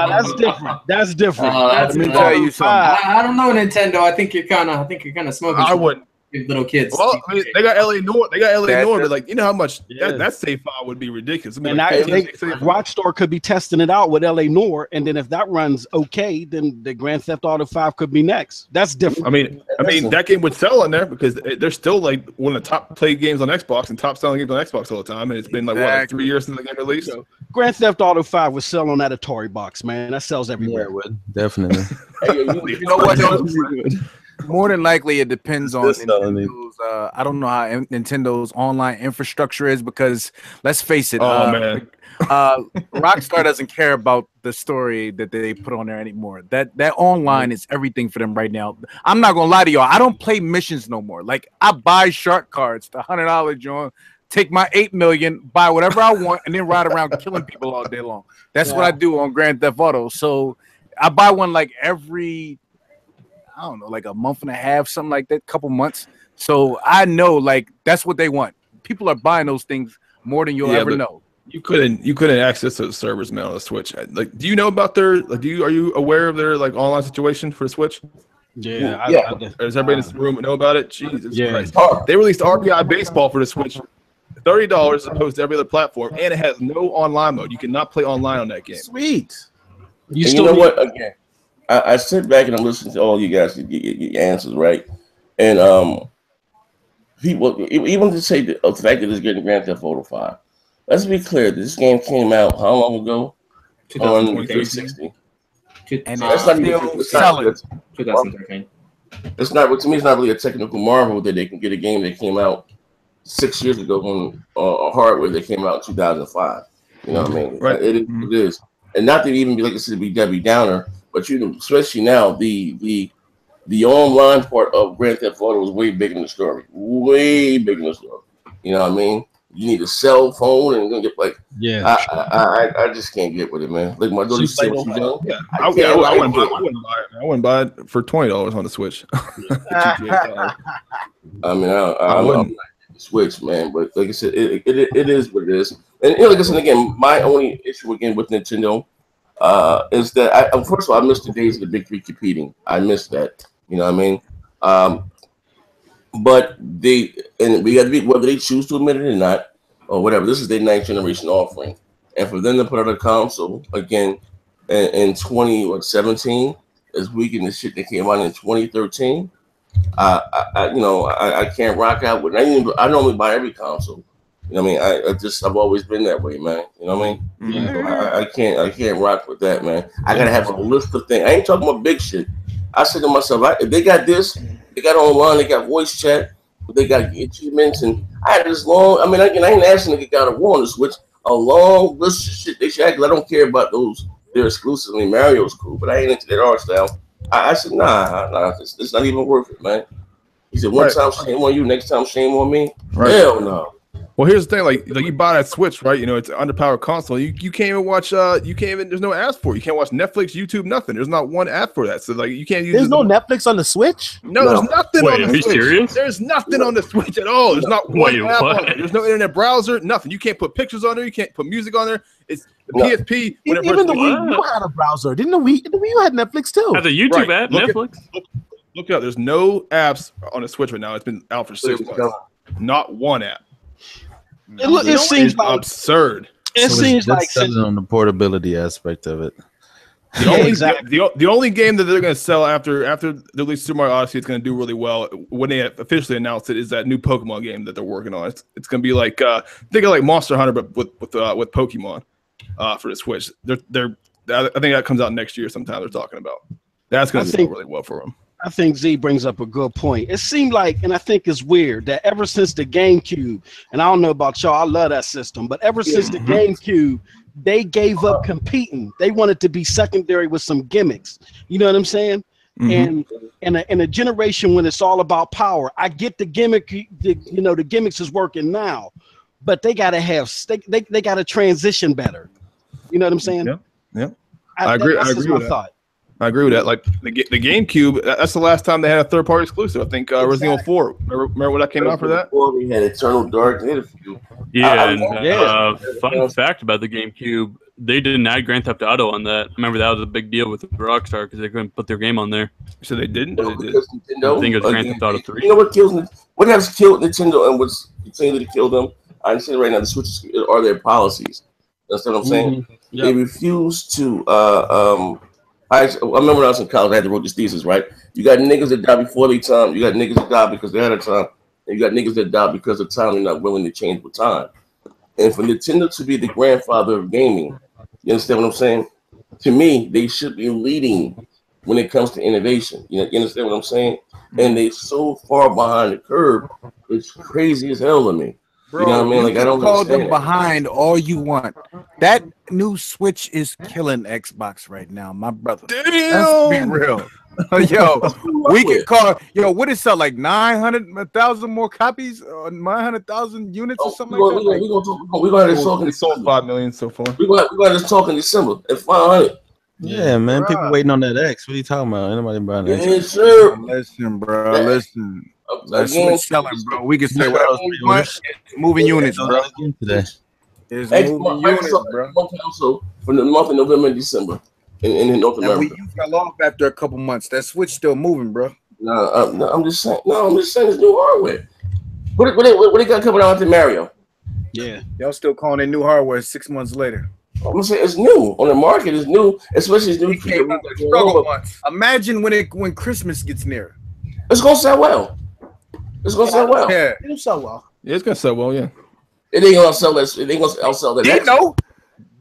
that's different. Let me tell you something. I don't know, Nintendo. I think you're kind of smoking. I wouldn't. little kids. Well, I mean, they got LA Noir. They got LA Noir, but like, you know how much that save file would be ridiculous. I mean, and like Rockstar could be testing it out with LA Noir, and then if that runs okay, then the Grand Theft Auto 5 could be next. That's different. I mean, that game would sell on there because they're still like one of the top played games on Xbox and top selling games on Xbox all the time. And it's been like what, like 3 years since the game released. So Grand Theft Auto 5 would sell on that Atari box, man. That sells everywhere. Yeah, it would definitely. You know what? More than likely, it depends on Nintendo's, I don't know how Nintendo's online infrastructure is because let's face it, man. Rockstar doesn't care about the story that they put on there anymore. That online is everything for them right now. I'm not gonna lie to y'all. I don't play missions no more. Like I buy shark cards, the $100 joint. Take my 8 million, buy whatever I want, and then ride around killing people all day long. That's what I do on Grand Theft Auto. So I buy one like every, I don't know, like a month and a half, something like that, couple months. So I know like that's what they want. People are buying those things more than you'll ever know. You couldn't access those servers, man, on the Switch. Like, do you know about their? Like, are you aware of their like online situation for the Switch? Yeah. Does everybody in this room know about it? Jesus Christ! They released RBI Baseball for the Switch. $30 as opposed to every other platform, and it has no online mode. You cannot play online on that game. Sweet. You know what? Again, I sit back and I listen to all you guys your answers, right? And people even to say the fact that it's getting Grand Theft Auto 5. Let's be clear. This game came out how long ago? 2016. And that's not even 2013. It's not, to me, it's not really a technical marvel that they can get a game that came out 6 years ago on hardware that came out in 2005. You know what I mean? Right. It is. And not to even be like I said, be Debbie Downer, but you know, especially now, the online part of Grand Theft Auto is way bigger than the story. Way bigger than the story. You know what I mean? You need a cell phone and you're gonna get like I just can't get with it, man. Like my daughter said, I wouldn't buy it for $20 on the Switch. I mean, I wouldn't Switch, man, but like I said, it is what it is. And you know, like I said again, my only issue again with Nintendo is that first of all, I missed the days of the big three competing. I missed that. You know what I mean? But we got to be, whether they choose to admit it or not, or whatever. This is their 9th generation offering, and for them to put out a console again in 2017 as weak in the shit that came out in 2013. I can't rock out with it. I normally buy every console. You know what I mean? I've always been that way, man. You know what I mean? So I can't rock with that, man. I gotta have a list of things. I ain't talking about big shit. I said to myself, if they got this, they got online, they got voice chat, they got achievements, and I had this long. I mean, I ain't asking to get God of War on the Switch. A long list of shit they should. I don't care about those. They're exclusively Mario's cool, but I ain't into that art style. I said, nah, it's not even worth it, man. He said, one time shame on you, next time shame on me. Right. Hell no. Well, here's the thing, like you buy that Switch, right? You know, it's an underpowered console. You can't even watch. There's no ads for it. You can't watch Netflix, YouTube, nothing. There's not one ad for that. So like, you can't use. There's no Netflix on the Switch. No, there's nothing on the Switch. Are you serious? There's nothing on the Switch at all. There's not one app on it. There's no internet browser. Nothing. You can't put pictures on there. You can't put music on there. It's the PSP. Even the Wii U had a browser. Didn't the Wii U had Netflix too? Has a YouTube app, Netflix. Look it up. There's no apps on the Switch right now. It's been out for 6 months. Not one app. It seems like absurd. It seems like on the portability aspect of it. The only game that they're going to sell after the release of Super Mario Odyssey is going to do really well when they officially announced it is that new Pokemon game that they're working on. It's going to be like think of like Monster Hunter but with Pokemon for the Switch. I think that comes out next year sometime. They're talking about that's going to do really well for them. I think Z brings up a good point. It seemed like, and I think it's weird, that ever since the GameCube, and I don't know about y'all, I love that system, but ever since the GameCube, they gave up competing. They wanted to be secondary with some gimmicks. You know what I'm saying? And in a generation when it's all about power, I get the gimmick. The gimmicks is working now, but they gotta have they gotta transition better. You know what I'm saying? Yeah. I agree. I agree with that. I agree with that. Like the GameCube, that's the last time they had a third-party exclusive. I think Resident Evil 4. Remember when that came out for that? We had Eternal Dark. Fun fact about the GameCube, they didn't add Grand Theft Auto on that. Remember that was a big deal with Rockstar because they couldn't put their game on there. So they didn't? No, I think it was Grand Theft Auto 3. You know what kills what has killed Nintendo and what's continuing to kill them, I'm saying right now, the Switch are their policies. That's what I'm saying. Yep. They refuse to. I remember when I was in college, I had to write this thesis, right? You got niggas that die before their time. You got niggas that die because they're out of time. And you got niggas that die because of time. They're not willing to change with time. And for Nintendo to be the grandfather of gaming, you understand what I'm saying? To me, they should be leading when it comes to innovation. You understand what I'm saying? And they're so far behind the curve, it's crazy as hell to me. Bro, you know what I mean? Like, I don't call them it. behind all you want. That new Switch is killing Xbox right now, my brother. Damn. Let's be real. Yo, we can call. Yo, what is that? Like 900,000 more copies, 900,000 units or something like that. We're going to talk in sold 5 million so far. We're going to talk in December at 500. Yeah, man. Bro. People waiting on that X. What are you talking about? Anybody buying that? Yes, sir. Listen, bro. Listen. That's selling, bro. We can say whatever we want. It's moving units, bro. Today. It's moving units, bro. Also, for the month of November and December in North America. We fell off after a couple months. That Switch still moving, bro. No, I'm just saying. No, I'm just saying it's new hardware. What they got coming out to Mario? Yeah, y'all still calling it new hardware 6 months later. I'm gonna say it's new on the market. It's new, especially it's new. Struggle months. Imagine when Christmas gets near. It's gonna sell well. It's gonna sell well. Yeah, it'll sell well. Yeah, it's gonna sell well. Yeah. It ain't gonna sell that. It ain't gonna outsell that. You know,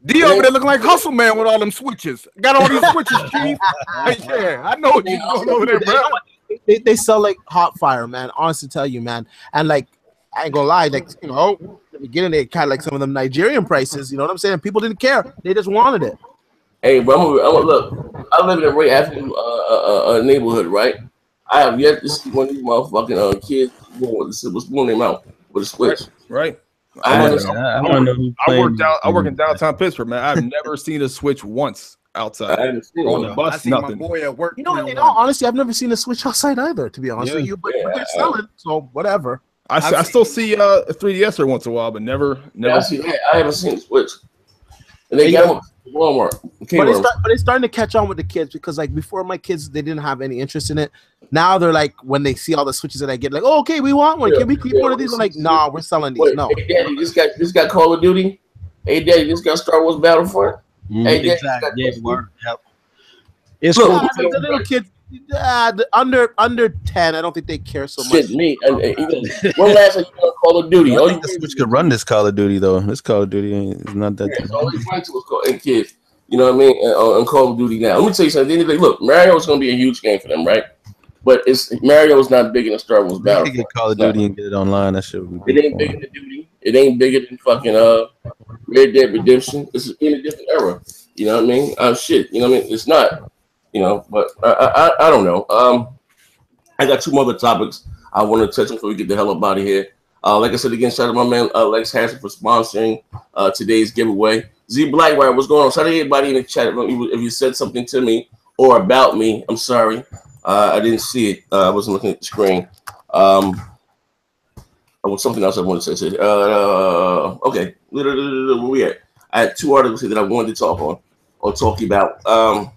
D over there looking like Hustle Man with all them switches. Got all these switches, Chief. Yeah, I know what you're doing over there, bro. They sell like hot fire, man. Honestly, tell you, man. And like, I ain't gonna lie, like, you know, at the beginning they kind of like some of them Nigerian prices. You know what I'm saying? People didn't care. They just wanted it. Hey, bro, I'm look. I live in a very affluent neighborhood, right? I have yet to see one of these motherfucking kids was born in their mouth with a Switch. Right. I work in downtown Pittsburgh, man. I've never seen a Switch once outside. I haven't seen on the bus, nothing. My boy at work. You know, honestly, I've never seen a Switch outside either, to be honest with you. But they're selling, so whatever. I still see a 3DS every once in a while, but never. I haven't seen the Switch. And they got Walmart. But it's starting to catch on with the kids because, like, before my kids, they didn't have any interest in it. Now they're like, when they see all the Switches that I get, like, oh, okay, we want one. Can we keep one of these? I'm like, nah, we're selling these. Wait, no. Hey, Daddy, this got Call of Duty. Hey, Daddy, this got Star Wars Battlefront. Hey, Daddy, exactly. Yep. It's cool. The little kids, under 10, I don't think they care so much. Me. One last thing, Call of Duty. I think the Switch could run this Call of Duty though. This Call of Duty is not that. Yeah, all these friends was called kids. You know what I mean? On Call of Duty now. Let me tell you something. Look, Mario is going to be a huge game for them, right? But Mario is not big in the Star Wars Battle. You can get Call of Duty and get it online. That shit would be It ain't bigger than Duty. It ain't bigger than fucking Red Dead Redemption. This is in a different era. You know what I mean? Shit. You know what I mean? It's not. You know, but I don't know. I got two more other topics I want to touch on before we get the hell up out of here. Like I said again, shout out to my man Lex Harrison for sponsoring today's giveaway. Z Blackwire, what's going on? Shout out to everybody in the chat. If you said something to me or about me, I'm sorry. I didn't see it. I wasn't looking at the screen. Something else I wanted to say. Okay. Where we at? I had two articles here that I wanted to talk on or talk about.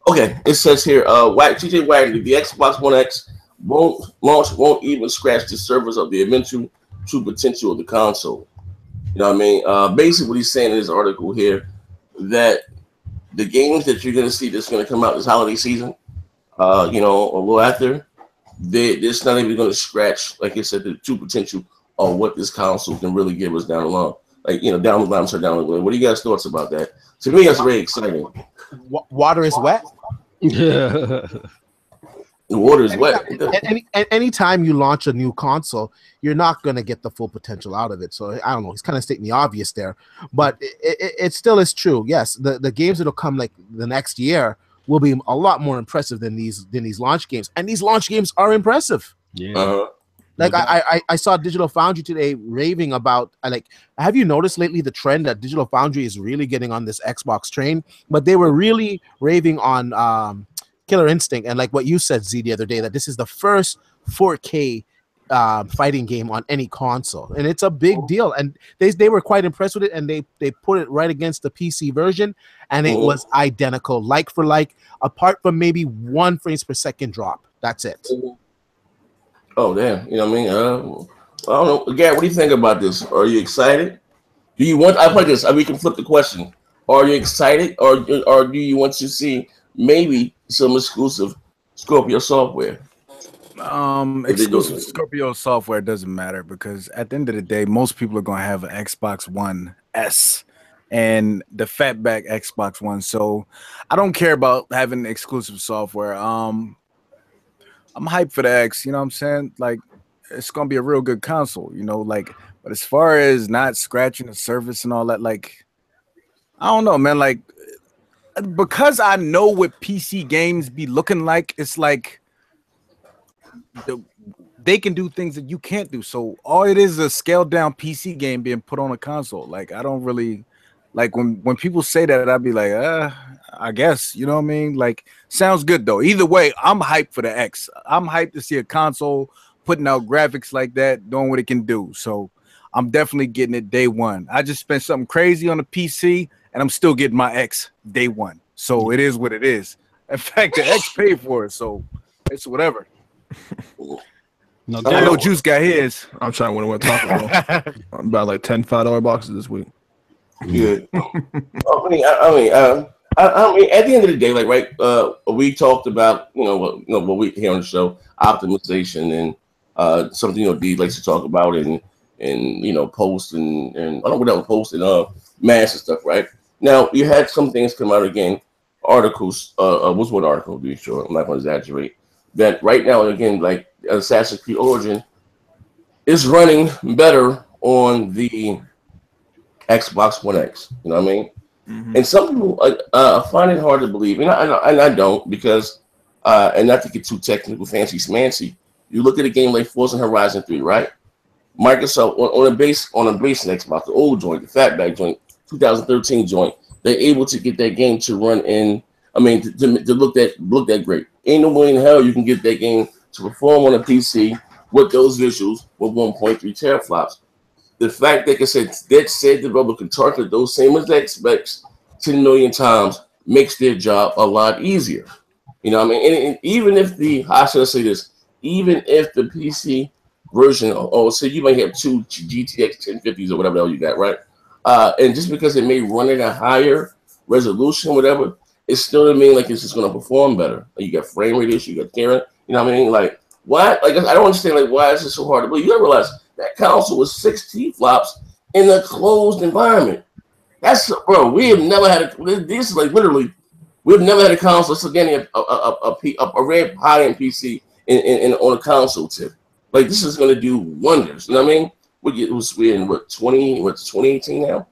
Okay, it says here, TJ Wagner, the Xbox One X won't even scratch the surface of the eventual true potential of the console. You know what I mean? Basically, what he's saying in this article here, that the games that you're going to see that's going to come out this holiday season, you know, a little after, they're not even going to scratch, like I said, the true potential of what this console can really give us down the line. Like, you know, down the line. What do you guys' thoughts about that? To me, that's very exciting. Water is wet. The water is wet. Anytime you launch a new console, you're not going to get the full potential out of it. So I don't know. He's kind of stating the obvious there, but it still is true. Yes, the games that'll come like the next year will be a lot more impressive than these launch games, and these launch games are impressive. Yeah. Like I saw Digital Foundry today raving about have you noticed lately the trend that Digital Foundry is really getting on this Xbox train? But they were really raving on Killer Instinct and like what you said, Z, the other day, that this is the first 4K fighting game on any console, and it's a big deal. And they were quite impressed with it, and they put it right against the PC version, and it was identical, like for like, apart from maybe 1 frames per second drop. That's it. Oh damn, you know what I mean? I don't know. Gary, what do you think about this? Are you excited? Do you want? I put this. We can flip the question. Are you excited, or do you want to see maybe some exclusive Scorpio software? Exclusive Scorpio software doesn't matter because at the end of the day, most people are gonna have an Xbox One S and the fatback Xbox One. So I don't care about having exclusive software. I'm hyped for the X. You know what I'm saying? Like, it's gonna be a real good console. You know, like. But as far as not scratching the surface and all that, like, I don't know, man. Like, because I know what PC games be looking like, it's like they can do things that you can't do. So all it is a scaled down PC game being put on a console. Like, I don't really like when people say that, I'd be like, I guess, you know what I mean? Like, sounds good though. Either way, I'm hyped for the X. I'm hyped to see a console putting out graphics like that, doing what it can do. So I'm definitely getting it day one. I just spent something crazy on the PC, and I'm still getting my X day one. So it is what it is. In fact, the X paid for it, so it's whatever. No, I know Juice got his. I'm trying to win what Taco Bell. I'm about like 10 $5 boxes this week. Good. I mean, at the end of the day, like, right? We talked about, what we hear on the show, optimization, and something D likes to talk about, and post and I don't know what else, post and mass and stuff, right? Now you had some things come out again, articles. What's one article? To be sure, I'm not going to exaggerate. That right now, again, like Assassin's Creed Origin is running better on the Xbox One X. You know what I mean? Mm-hmm. And some people find it hard to believe, and I don't, because and not to get too technical, fancy smancy. You look at a game like Forza Horizon 3, right? Microsoft on a base Xbox, the old joint, the fatback joint, 2013 joint, they're able to get that game to run in. I mean, to look that great. Ain't no way in hell you can get that game to perform on a PC with those visuals with 1.3 teraflops. The fact that said developer can target those same exact specs 10 million times makes their job a lot easier. You know what I mean? And even if even if the PC version, or so you might have two GTX 1050s or whatever else you got, right? And just because it may run at a higher resolution, whatever, it still doesn't mean like it's just going to perform better. Like, you got frame rate issue, you got camera, you know what I mean? Like, why? Like, I don't understand, like, why is it so hard to believe? You gotta realize that console was 6 T-flops in a closed environment. That's, bro, we have never had this is like literally, we've never had a console, so getting a red high-end PC on a console tip. Like, this is going to do wonders. You know what I mean? We're in 2018 now?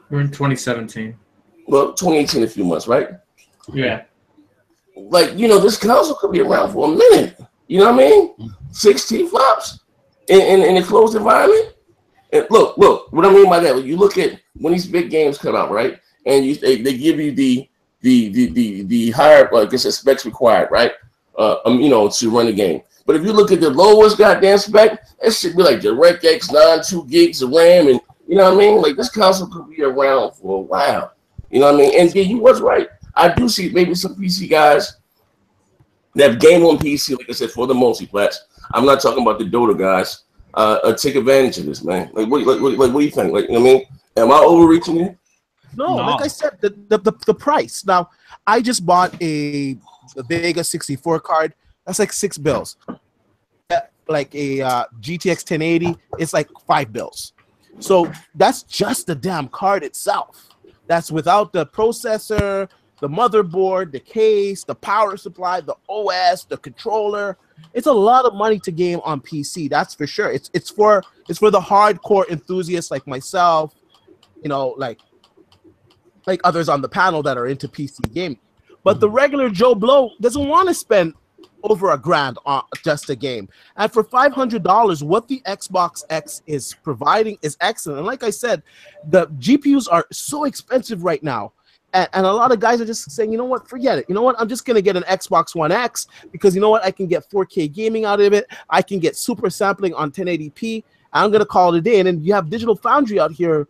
We're in 2017. Well, 2018 a few months, right? Yeah. Like, this console could be around for a minute. You know what I mean? 6 T-flops in a closed environment. And look, what I mean by that, when you look at when these big games come out, right? And they give you the higher, I guess, the specs required, right? To run the game. But if you look at the lowest goddamn spec, that should be like DirectX 9, 2 gigs of RAM, and you know what I mean? Like, this console could be around for a while. You know what I mean? And you was right. I do see maybe some PC guys that have game on PC, like I said, for the multiplats. I'm not talking about the Dota guys. Take advantage of this, man. Like, what do you think? Like, you know what I mean? Am I overreaching it? No, like I said, the price. Now, I just bought a Vega 64 card. That's like $6. Like a GTX 1080, it's like $5. So that's just the damn card itself. That's without the processor, the motherboard, the case, the power supply, the OS, the controller. It's a lot of money to game on PC. That's for sure. It's for the hardcore enthusiasts like myself, like others on the panel that are into PC gaming. But the regular Joe Blow doesn't want to spend over $1,000 on just a game. And for $500, what the Xbox X is providing is excellent. And like I said, the GPUs are so expensive right now. And a lot of guys are just saying, you know what, forget it. You know what, I'm just going to get an Xbox One X because you know what, I can get 4K gaming out of it. I can get super sampling on 1080p. I'm going to call it a day. And then you have Digital Foundry out here,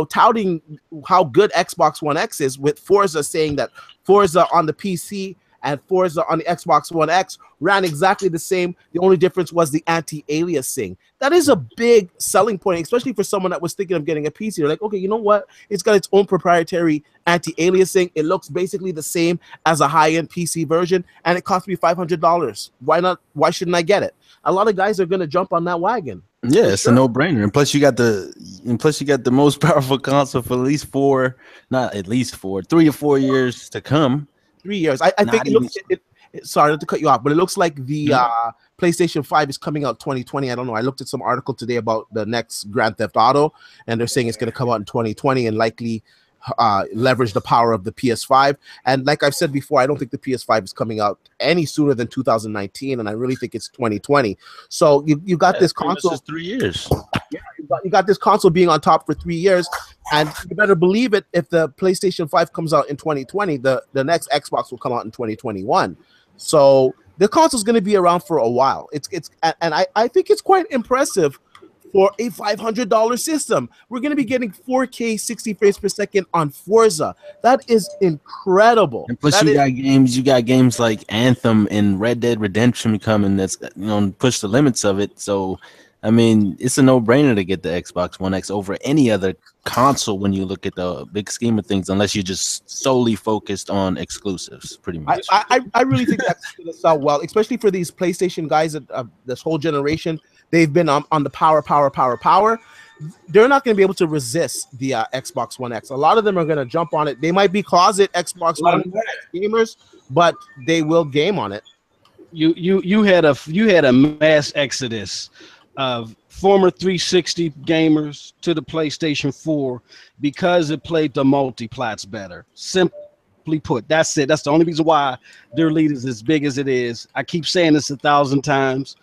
touting how good Xbox One X is, with Forza saying that Forza on the PC and Forza on the Xbox One X ran exactly the same. The only difference was the anti-aliasing. That is a big selling point, especially for someone that was thinking of getting a PC. They're like, okay, you know what? It's got its own proprietary anti-aliasing. It looks basically the same as a high-end PC version, and it cost me $500. Why not? Why shouldn't I get it? A lot of guys are going to jump on that wagon. Yeah, it's a no-brainer. And plus you got the most powerful console for at least 3 or 4 years to come. 3 years. I think it looks sorry not to cut you off, but it looks like the PlayStation 5 is coming out 2020. I don't know. I looked at some article today about the next Grand Theft Auto, and they're saying it's going to come out in 2020 and likely leverage the power of the PS5. And like I've said before, I don't think the PS5 is coming out any sooner than 2019, and I really think it's 2020. So you got this console 3 years. Yeah, you got this console being on top for 3 years, and you better believe it. If the PlayStation 5 comes out in 2020, the next Xbox will come out in 2021. So the console is going to be around for a while. And I think it's quite impressive for a $500 system. We're going to be getting 4K 60 frames per second on Forza. That is incredible. And plus you got games like Anthem and Red Dead Redemption coming that's push the limits of it. So I mean, it's a no-brainer to get the Xbox One X over any other console when you look at the big scheme of things, unless you're just solely focused on exclusives, pretty much. I really think that's going to sell well, especially for these PlayStation guys this whole generation. They've been on the power. They're not going to be able to resist the Xbox One X. A lot of them are going to jump on it. They might be closet Xbox One X gamers, but they will game on it. You had a mass exodus of former 360 gamers to the PlayStation 4 because it played the multiplats better. Simply put, that's it. That's the only reason why their lead is as big as it is. I keep saying this 1,000 times.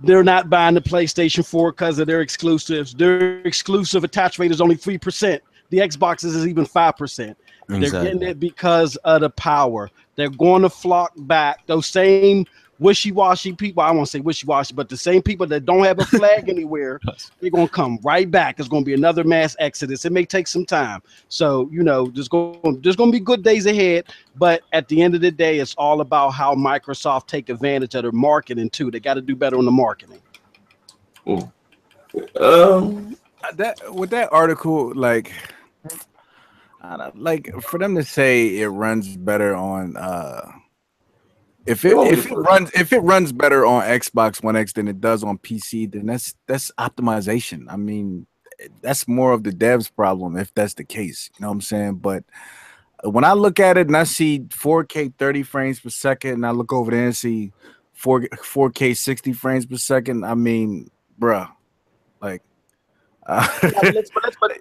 They're not buying the PlayStation 4 because of their exclusives. Their exclusive attach rate is only 3%. The Xboxes is even 5%. Exactly. They're getting it because of the power. They're going to flock back. Those same wishy-washy people, I won't say wishy-washy, but the same people that don't have a flag anywhere, they're going to come right back. There's going to be another mass exodus. It may take some time. So, there's going to be good days ahead, but at the end of the day, it's all about how Microsoft take advantage of their marketing too. They got to do better on the marketing. With that article, like for them to say it runs better on if it runs better on Xbox One X than it does on PC, then that's optimization. I mean, that's more of the devs' problem if that's the case. You know what I'm saying? But when I look at it and I see 4K 30 frames per second, and I look over there and see 4K 60 frames per second, I mean, bruh, like.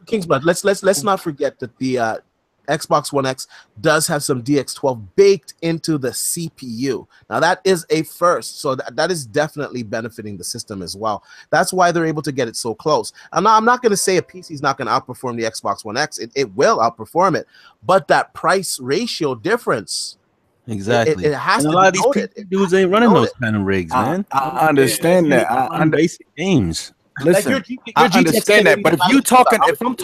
Kingsblood, let's not forget that the Xbox One X does have some DX12 baked into the CPU. Now that is a first, so that is definitely benefiting the system as well. That's why they're able to get it so close. And I'm not going to say a PC is not going to outperform the Xbox One X. It will outperform it, but that price ratio difference. Exactly. It has and to. A lot of these dudes ain't running those kind of rigs, man. I understand that. On basic games. Listen, like your I understand that, but if I'm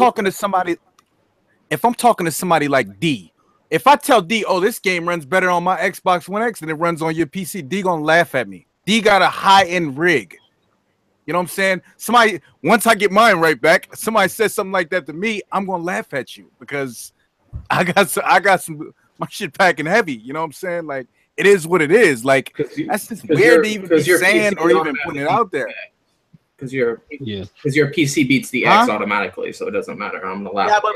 talking to somebody like D, if I tell D, oh, this game runs better on my Xbox One X than it runs on your PC, D gonna laugh at me. D got a high-end rig. You know what I'm saying? Once I get mine right back, somebody says something like that to me, I'm gonna laugh at you because I got some my shit packing heavy. You know what I'm saying? Like, it is what it is. Like, that's just weird to even be saying or even putting it out there. Because your PC beats the X automatically, so it doesn't matter. I'm gonna laugh. Yeah,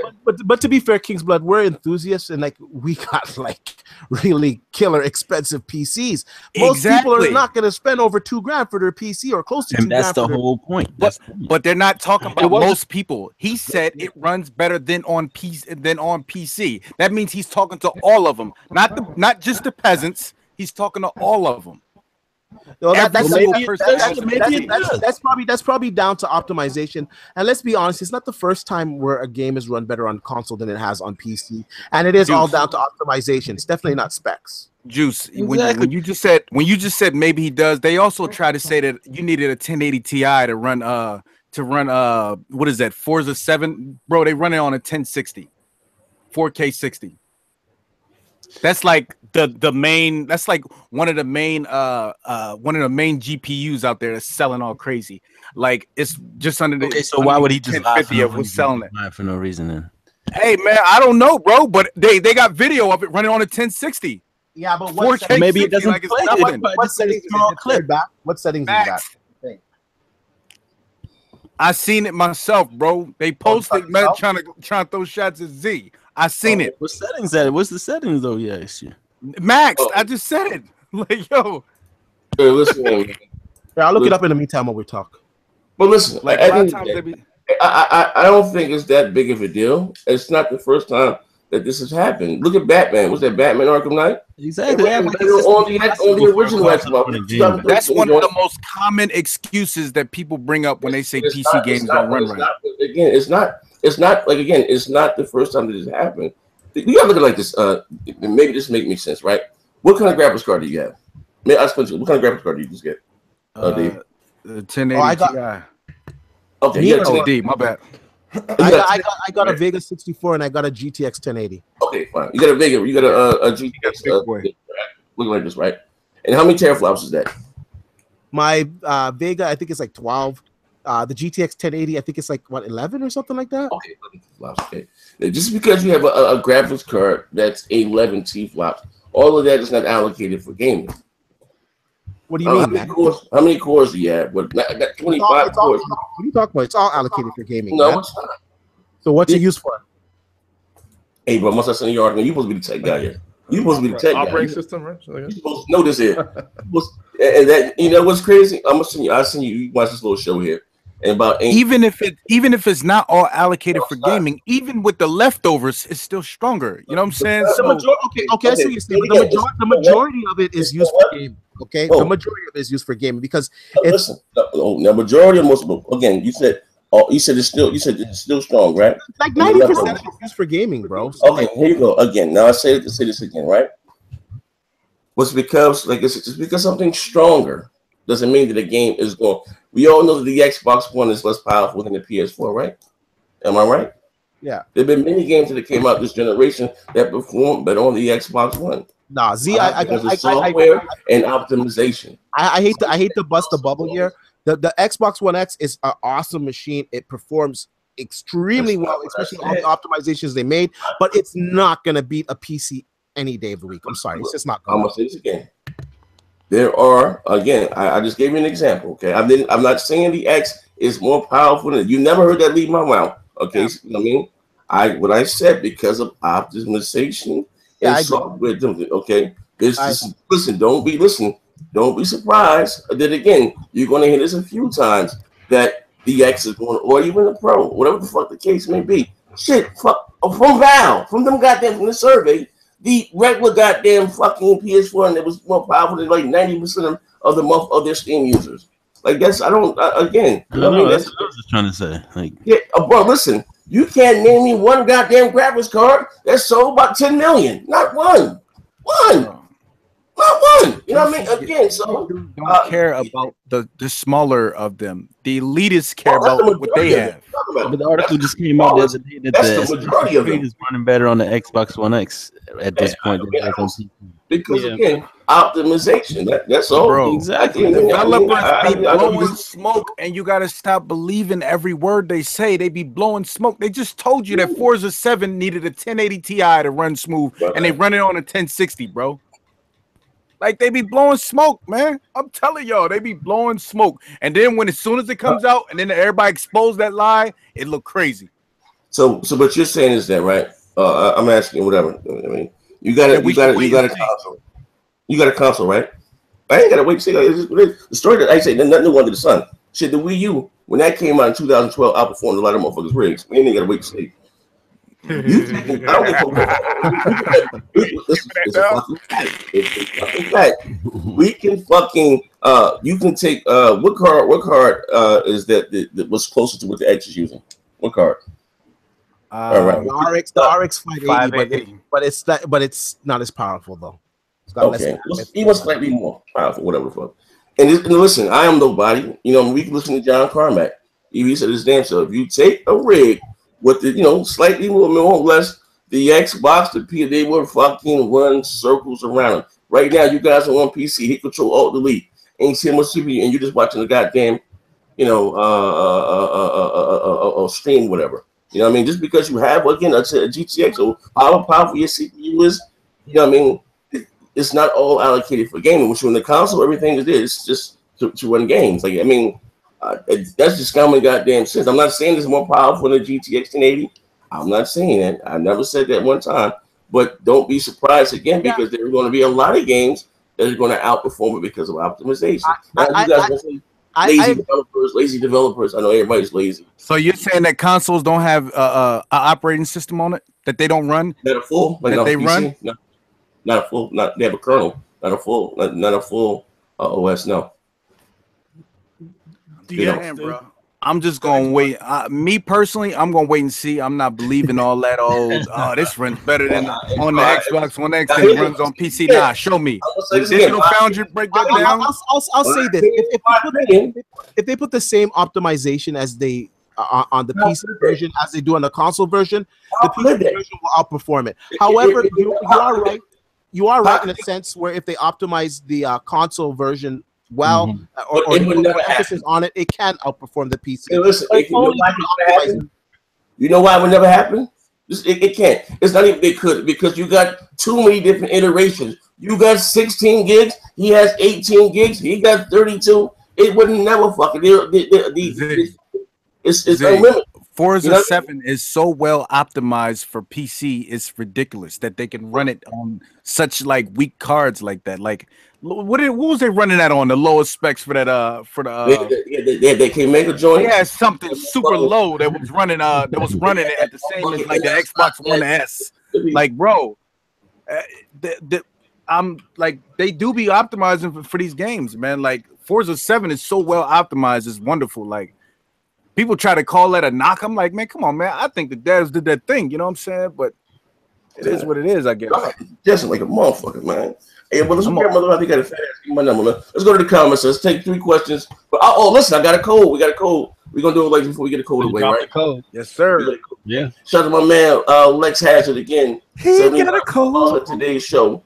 but to be fair, Kingsblood, we're enthusiasts, and like we got like really killer expensive PCs. Most people are not gonna spend over $2,000 for their PC or close to $2,000. And that's the whole point. But they're not talking about most people. He said it runs better than on PC. That means he's talking to all of them, not just the peasants. He's talking to all of them. Well, that's probably down to optimization. And let's be honest, it's not the first time where a game is run better on console than it has on PC, and it is all down to optimization. It's definitely not specs. Juice, when you just said maybe he does, they also try to say that you needed a 1080 Ti to run what is that, Forza 7, bro? They run it on a 1060, 4K 60. That's like the main. That's like one of the main GPUs out there that's selling all crazy. Like it's just under the. Okay, so why would he just lie for no reason? Selling it? Lie for no reason then. Hey man, I don't know, bro, but they got video of it running on a 1060. Yeah, but 4K maybe it doesn't like play. What settings is that? What settings is that? I seen it myself, bro. They posted man trying to throw shots at Z. I seen it. What settings that? What's the settings though? Yeah, Max. I just said it. Like yo. Hey, listen, I'll look it up in the meantime while we talk. But listen, like a lot of times I don't think it's that big of a deal. It's not the first time that this has happened. Look at Batman. Was that Batman Arkham Knight? Exactly. On the original Xbox. That's one of the most common excuses that people bring up when they say PC games don't run right. It's not the first time that this happened. You gotta look at it like this. Maybe this make me sense, right? What kind of graphics card do you have? What kind of graphics card do you just get? The 1080 Ti. Okay, you got a 1080. My bad. I got a Vega 64 and I got a GTX 1080. Okay, fine. You got a Vega. You got a GTX. Looking like this, right? And how many teraflops is that? My Vega, I think it's like 12. The GTX 1080, I think it's like what 11 or something like that. Okay, 11 flops. Okay. Now, just because you have a graphics card that's 11 T-flops, all of that is not allocated for gaming. What do you mean, man? How many cores do you have? What, I got 25 cores. What are you talking about? It's all allocated for gaming. No, man. it's not. So what's it used for? Hey, bro, must I send you argument? You supposed to be the tech guy here. You supposed to be the tech guy. Operating system, right? You supposed to know this here. And that, you know what's crazy? I'm gonna send you. I'll send you. You watch this little show here. And about even if it's not all allocated for gaming, even with the leftovers, it's still stronger. You know what I'm saying? So okay, I see what you're saying. But the majority of it is used for gaming. Okay, the majority of it is used for gaming because listen, the majority of most again, you said it's still strong, right? Like 90% is used for gaming, bro. So okay, here you go again. Now I say this again, right? It's because something's stronger doesn't mean that the game is going. We all know that the Xbox One is less powerful than the PS4, right? Am I right? Yeah. There have been many games that came out this generation that perform better on the Xbox One. Nah, Z, software and optimization. I hate to bust the bubble here. The Xbox One X is an awesome machine. It performs extremely well, especially all the optimizations they made. But it's not gonna beat a PC any day of the week. I'm sorry, it's just not. I'm gonna say this again. There are again. I just gave you an example. Okay, I'm not saying the X is more powerful than you. Never heard that leave my mouth. Okay, yeah. So, I mean, what I said because of optimization. Yeah, software. Okay, listen. Don't be surprised that again you're going to hear this a few times that the X is going, or even the Pro, whatever the fuck the case may be. Shit, fuck from Valve, from the survey. The regular goddamn fucking PS4 and it was more powerful than like 90% of their Steam users. Like that's I don't again. I mean, that's what I was just trying to say. Like, yeah, bro, listen, you can't name me one goddamn graphics card that sold about 10 million. Not one. Not one. You know what I mean? Again, so don't care about the smaller of them. The elitists care about what they have. But the article just came out the other day that the majority of it is running better on the Xbox One X at this point. Because again, optimization. That's all. Bro, exactly. Developers be blowing smoke, and you gotta stop believing every word they say. They be blowing smoke. They just told you that Forza 7 needed a 1080 Ti to run smooth, and they run it on a 1060, bro. Like they be blowing smoke, man. I'm telling y'all, they be blowing smoke. And then as soon as it comes out, and then everybody expose that lie, it look crazy. So what you're saying is that, right? I'm asking whatever. I mean, you got a console. You got a console, right? I ain't gotta wait to see. The story that I say, nothing new under the sun. Shit, the Wii U when that came out in 2012, outperformed a lot of motherfuckers' rigs. We ain't gotta wait to see. You think, I don't we can fucking you can take what card is that was closer to what the X is using? What card? All right. The RX 580, but it's not as powerful though. It's got okay, even slightly more powerful, whatever the fuck. And listen, I am nobody. You know, we can listen to John Carmack. He said this damn self. If you take a rig with the slightly more or less the Xbox, they would fucking run circles around them. Right now, you guys are on PC, hit Control Alt Delete, ain't seeing much CPU, and you're just watching the goddamn, stream, whatever. You know what I mean? Just because you have again a GTX or how powerful your CPU is, you know what I mean? It's not all allocated for gaming. Which when the console, everything is there. It's just to run games. Like, I mean, that's just common goddamn sense. I'm not saying it's more powerful than a GTX 1080. I'm not saying that. I never said that one time. But don't be surprised again, because there are going to be a lot of games that are going to outperform it because of optimization. Lazy developers. I know everybody's lazy. So you're saying that consoles don't have an operating system on it that they don't run? Not a full. Like that they PC, run? No. Not a full. They have a kernel. Not a full. Not a full OS. No. Damn, bro. I'm just gonna wait. Me personally, I'm gonna wait and see. I'm not believing all that. This runs better than on the Xbox One X than it runs on PC. Nah, show me. Digital Foundry, break that down. I'll say this: if they put the same optimization as they on the PC version as they do on the console version, the PC version will outperform it. However, you are right. You are right in a sense where if they optimize the console version or emphasis on it, it can outperform the PC. Hey, listen, you know why it would never happen? It can't. It's not even it could, because you got too many different iterations. You got 16 gigs. He has 18 gigs. He got 32. It would never fucking. It's unlimited. Forza 7 is so well optimized for PC. It's ridiculous that they can run it on such like weak cards like that. Like, what was they running that on the lowest specs for that? They can make a joint. Yeah, something super low that was running. That was running it at the same as like the Xbox One S. Like, bro, I'm like, they do be optimizing for these games, man. Like, Forza 7 is so well optimized. It's wonderful. Like, people try to call that a knock. I'm like, man, come on, man. I think the devs did that thing. You know what I'm saying? But it is what it is, I guess. Just like a motherfucker, man. Hey, well, let's get mother. I think I got a fat ass. Give my number, man. Let's go to the comments. Let's take 3 questions. But listen, I got a code. We got a code. We're gonna do it like before we get a code away, right? Code. Yes, sir. Yeah. Shout out to my man Lex Hazard again. He got a code. Today's show.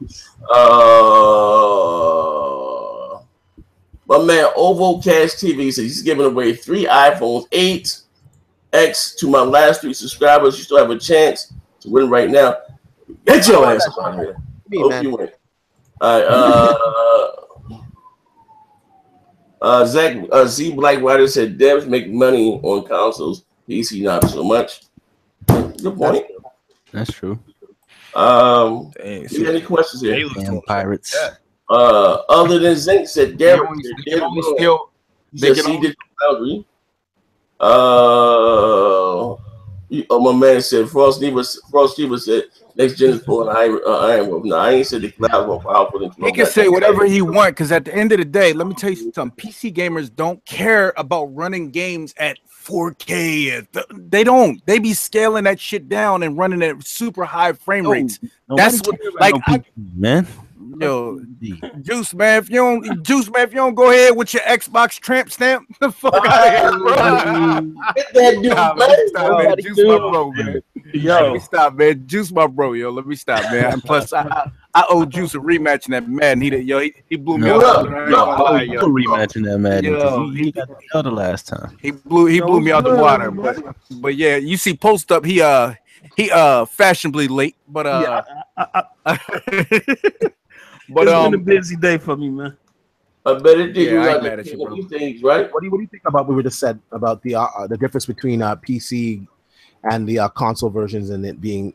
My man OvoCast TV says he's giving away 3 iPhones 8X to my last 3 subscribers. You still have a chance to win right now. Get your ass up out here. Hope you win. All right. Z Blackwater said devs make money on consoles. PC not so much. Good point. That's true. You got any questions here? Damn pirates. Yeah. Other than Zink said Derek still they did Foundry. My man said Frost Diva said next gen is pulling Iron Wolf. No, I ain't said the cloud more powerful than he can say whatever he wants, because at the end of the day, let me tell you something. PC gamers don't care about running games at 4K. They don't. They be scaling that shit down and running at super high frame rates. That's what, like, man. Yo, Juice man, if you don't go ahead with your Xbox tramp stamp, the fuck out of here, bro. Get that dude, man. Stop, man. Juice my bro, man. Let me stop, man. Juice my bro, yo. Let me stop, man. And plus, I owe Juice a rematch in that Madden. He blew me out. Rematch in that Madden. Yo, he got the other last time. He blew me out the water. But yeah, you see, post up. He fashionably late, but But it's been a busy day for me, man. I bet it did. Yeah, I ain't mad at you, bro. Things, right? What do you think about what we just said about the difference between PC and the console versions and it being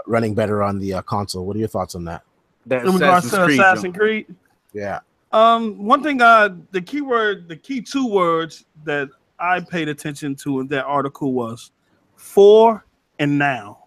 running better on the console? What are your thoughts on that? In regards to Assassin's Creed? Yeah. One thing the key 2 words that I paid attention to in that article was for and now.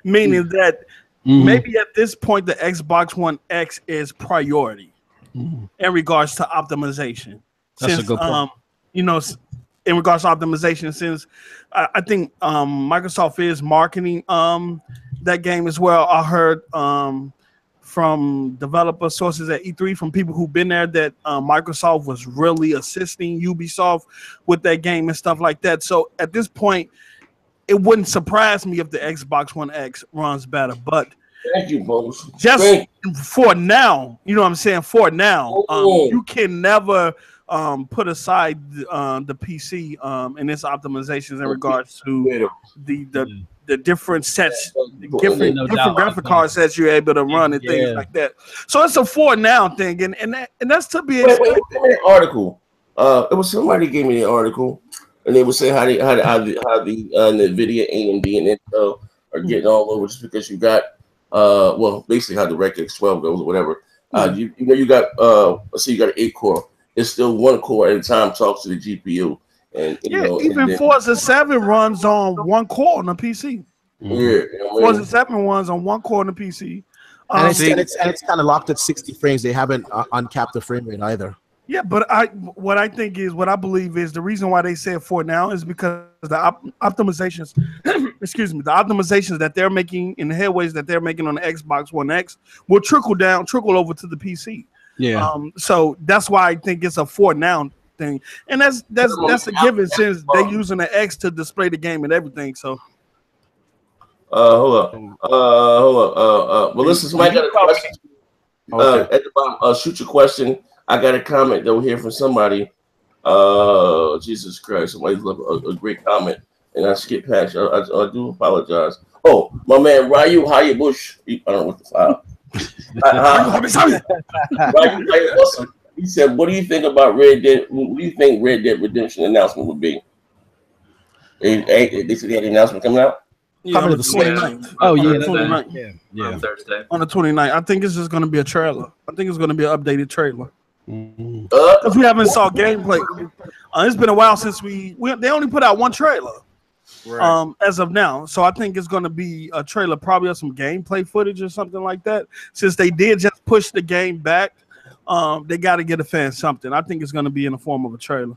Meaning that maybe at this point the Xbox One X is priority in regards to optimization. That's a good point. In regards to optimization, since I think Microsoft is marketing that game as well. I heard from developer sources at E3 from people who've been there that Microsoft was really assisting Ubisoft with that game and stuff like that. So at this point, it wouldn't surprise me if the Xbox One X runs better. But thank you, Bose. Just for now, you know what I'm saying? For now, you can never put aside the PC and its optimizations in regards to the different sets, different graphic card sets you're able to run and things like that. So it's a for now thing, and that's to be expected. Wait, article. It was somebody gave me the article, and they would say how the NVIDIA, AMD, and Intel are getting all over just because you got well, basically how the DirectX 12 goes or whatever. You know you got let's say you got an 8-core. It's still 1 core at a time talks to the GPU. And you know, even Forza 7 runs on 1 core on the PC. Forza 7 runs on 1 core on the PC. And it's kind of locked at 60 frames. They haven't uncapped the frame rate either. Yeah, but what I believe is the reason why they say it for now is because the optimizations, excuse me, the optimizations that they're making in the headways that they're making on the Xbox One X will trickle over to the PC. Yeah. So that's why I think it's a for now thing, and that's a given since they're using the X to display the game and everything. So. Hold up. Well, listen, somebody got a question. At the bottom, shoot your question. I got a comment that we'll hear from somebody. Jesus Christ, somebody left a great comment, and I skipped past. I do apologize. Oh, my man Ryu Hayabush. I don't know what the file. He said, "What do you think about Red Dead? What do you think Red Dead Redemption announcement would be?" They said they had an announcement coming out. Yeah, on the 29th. Oh, yeah, 29th. Yeah. On Thursday. On the 29th. I think it's just going to be a trailer. I think it's going to be an updated trailer. Because we haven't saw gameplay. It's been a while since they only put out 1 trailer. Right. As of now. So I think it's going to be a trailer, probably of some gameplay footage or something like that. Since they did just push the game back, they got to get a fan something. I think it's going to be in the form of a trailer.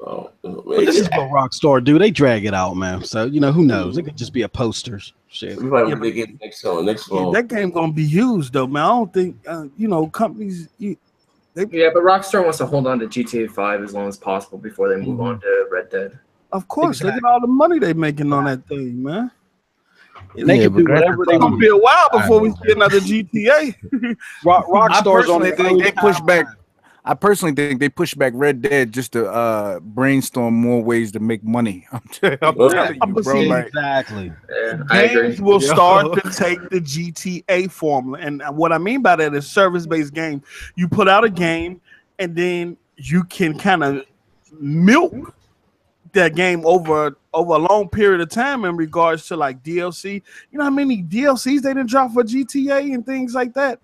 But this is what Rockstar do. They drag it out, man. So you know, who knows? It could just be a posters. Shit. That game gonna be used though, man. I don't think companies. Yeah, but Rockstar wants to hold on to GTA 5 as long as possible before they move on to Red Dead. Of course, look at all the money they making on that thing, man. They can do whatever they want. It'll be a while before we see another GTA. Rockstar's on they push back. I personally think they push back Red Dead just to brainstorm more ways to make money. I'm telling you, bro. Exactly. Games will start to take the GTA formula. And what I mean by that is service-based game. You put out a game, and then you can kind of milk that game over a long period of time in regards to like DLC. You know how many DLCs they didn't drop for GTA and things like that?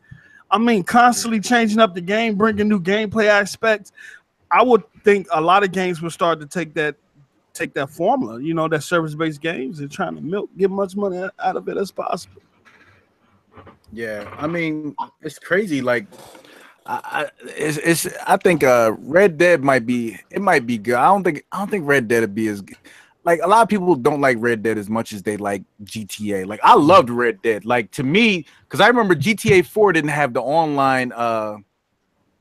I mean, constantly changing up the game, bringing new gameplay aspects. I would think a lot of games will start to take that formula, you know, that service-based games, and trying to get much money out of it as possible. Yeah, I mean, it's crazy. Like, I think Red Dead might be good. I don't think Red Dead would be as good. Like, a lot of people don't like Red Dead as much as they like GTA. Like, I loved Red Dead. Like, to me, because I remember GTA 4 didn't have the online.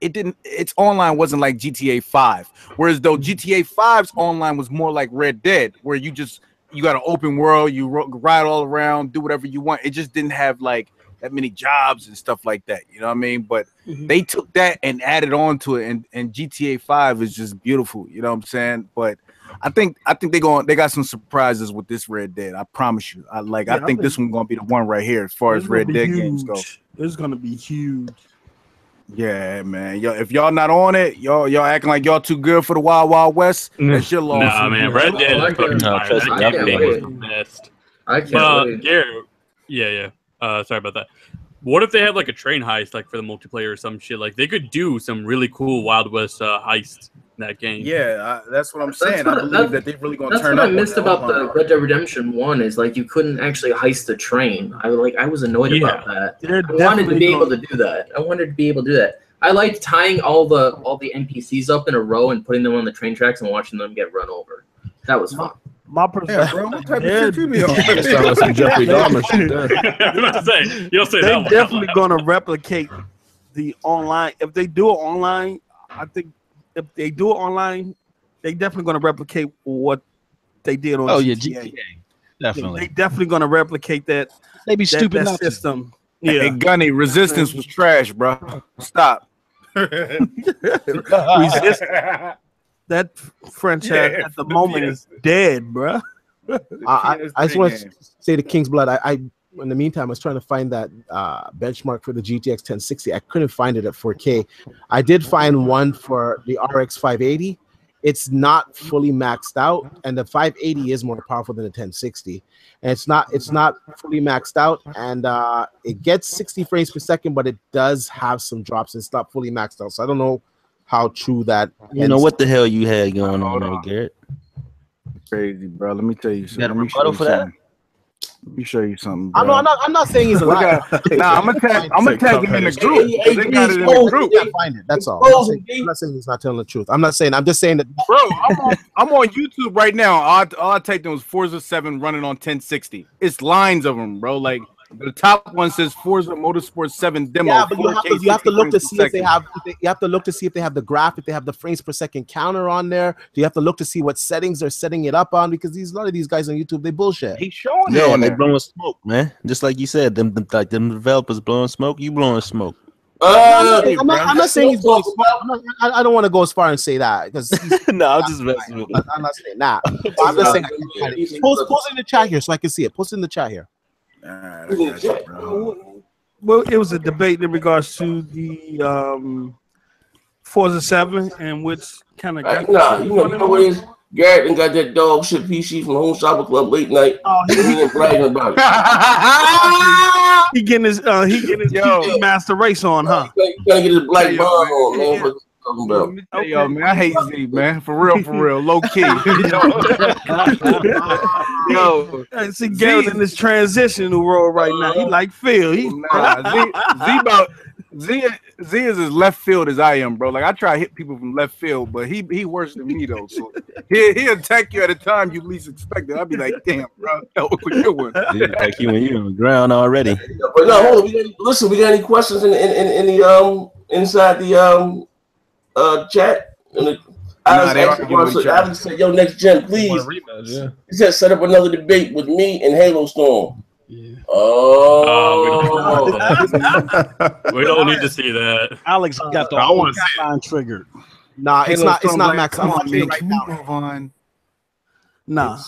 Its online wasn't like GTA 5. Whereas though GTA 5's online was more like Red Dead, where you got an open world, you ride all around, do whatever you want. It just didn't have like that many jobs and stuff like that. You know what I mean? But they took that and added on to it, and GTA 5 is just beautiful. You know what I'm saying? But I think they got some surprises with this Red Dead. I promise you. I think this one's gonna be the one right here as far as Red Dead games go. It's gonna be huge. Yeah, man. Yo, if y'all not on it, y'all acting like y'all too good for the Wild Wild West. That's your loss. Nah, man. Red Dead is fucking fire. That game was the best. I can't wait. Garrett, yeah. Sorry about that. What if they have like a train heist, like for the multiplayer or some shit? Like they could do some really cool Wild West heist in that game. Yeah, that's what I'm saying. I believe that they're really gonna turn up. That's what I missed about the Red Dead Redemption 1 is like you couldn't actually heist the train. I was annoyed about that. I wanted to be able to do that. I liked tying all the NPCs up in a row and putting them on the train tracks and watching them get run over. That was fun. My perspective. Bro, what type of shit you be on? Sound like some Jeffrey Dahmer shit there. They're definitely gonna replicate the online. If they do it online, I think if they do it online, they definitely gonna replicate what they did on GTA. Definitely. They definitely gonna replicate that. They be stupid that system. Hey, Yeah. Gunny, Resistance was trash, bro. Stop. Resist. That franchise at the moment is dead, bro. I just want to say to King's Blood, I in the meantime I was trying to find that benchmark for the GTX 1060. I couldn't find it at 4K. I did find one for the RX 580. It's not fully maxed out, and the 580 is more powerful than the 1060. And it's not fully maxed out, and it gets 60 frames per second, but it does have some drops. It's not fully maxed out, so I don't know how true that. You know what the hell you had going on there, Garrett? Crazy, bro. Let me tell you something. You got a rebuttal for that? Let me show you something. Bro. I'm not saying he's a liar. Nah, I'm gonna tag him in the group. They got it in the group. Yeah, find it. That's all. I'm not saying he's not telling the truth. I'm not saying. I'm just saying that, bro. I'm on YouTube right now. All I typed in was Forza 7 running on 1060. It's lines of them, bro. Like the top one says Forza Motorsport 7 demo. Yeah, but you have to look to see if they have. You have to look to see if they have the graph, if they have the frames per second counter on there. Do you have to look to see what settings they're setting it up on? Because a lot of these guys on YouTube, they bullshit. He's showing it. Yeah, they blowing smoke, man. Just like you said, them developers blowing smoke. You blowing smoke. I'm not saying he's blowing smoke. I don't want to go as far and say that because no, I'm just messing with I'm not saying that. I'm just saying. Post it in the chat here so I can see it. Post it in the chat here. Well, it was a debate in regards to the Forza 7 and which kind of you know what it is? Garrett and got that dog shit PC from Home Shopper Club late night. Oh, he ain't bragging about it. he getting his master race on, huh? He trying to get his black bar on, man. What you talking about? Yo, man, I hate Z, man. For real, low key. Yo, I see Garrett in this transitional role right now. He like Phil. Z is as left field as I am, bro. Like I try to hit people from left field, but he worse than me though. So he attack you at a time you least expect it. I'll be like, damn, bro, that was a good one. He attack you when you're on the ground already. But no, hold on. Listen, we got any questions in the inside the chat? Alex said, "Yo, next gen, please." He said, "Set up another debate with me and Halo Storm." Yeah. Oh, we don't need to see that. Alex got the whole line triggered. Nah, it's not max. Come on, man. Right now. Nah.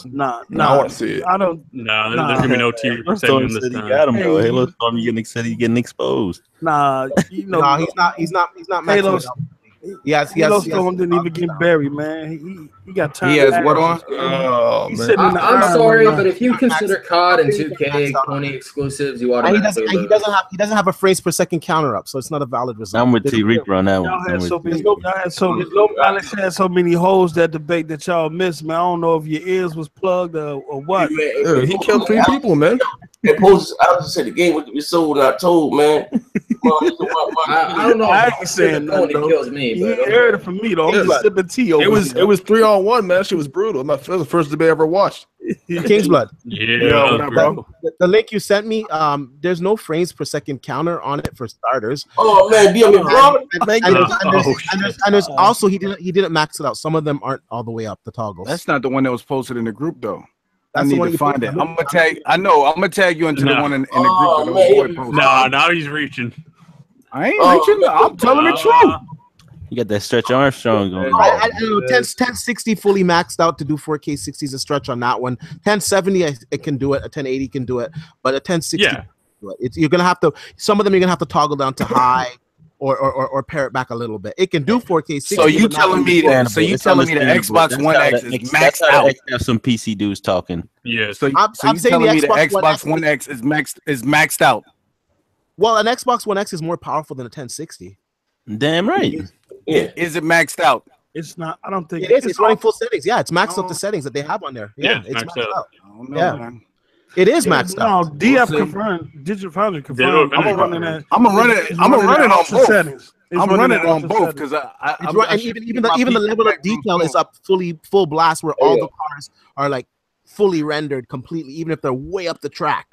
I want to see it. I don't. Nah, there's gonna be no team Storm said he got him, bro. Halo Storm said he's getting exposed. Nah, he's not Halo. Yes. Storm didn't even get buried, man. He got time. He has what on? Oh, He's man. sitting in the I'm iron, sorry, man. but if you consider COD and 2K Pony exclusives, you automatically lose. He doesn't have a frames per second counter up, so it's not a valid result. I'm with T Reaper on that one. Alex had so many holes that debate that y'all missed, man. I don't know if your ears was plugged or what. Yeah, he killed 3 people, man. I just said the game would be sold, not told, man. I don't know. I ain't saying Pony nothing. kills me, You but heard it from me though. I'm just sipping tea over It was 3-on-1, man. That shit was brutal. That was the first debate I ever watched. King's Blood. Yeah, bro. The link you sent me, there's no frames per second counter on it for starters. Oh man, And there's also he didn't max it out. Some of them aren't all the way up the toggles. That's not the one that was posted in the group though. That's I the need one to you find put it. in I'm gonna tag. I know. I'm gonna tag you into the one in the group. Oh, that man. boy posted. Nah, now he's reaching. I ain't reaching. I'm telling the truth. You got that Stretch Armstrong going. I don't know, 1060 fully maxed out to do 4K 60 is a stretch on that one. 1070 it can do it. A 1080 can do it, but a 1060 you're gonna have to. Some of them you're gonna have to toggle down to high. Or pare it back a little bit. It can do 4K 60. So you telling me that? So you telling me the Xbox One X is maxed out? Have some PC dudes talking. Yeah. So you telling me the Xbox One X is maxed out? Well, an Xbox One X is more powerful than a 1060. Damn right. Yeah. Is it maxed out? It's not. I don't think it is. It's running full settings. Yeah, it's maxed out the settings that they have on there. Yeah, it's maxed out. I don't know, man. It is maxed out. No, DF confirmed. Digital Foundry confirmed. I'm gonna run it on both. Settings. I'm running it on both because even the level of detail is up full blast where all the cars are like fully rendered completely, even if they're way up the track.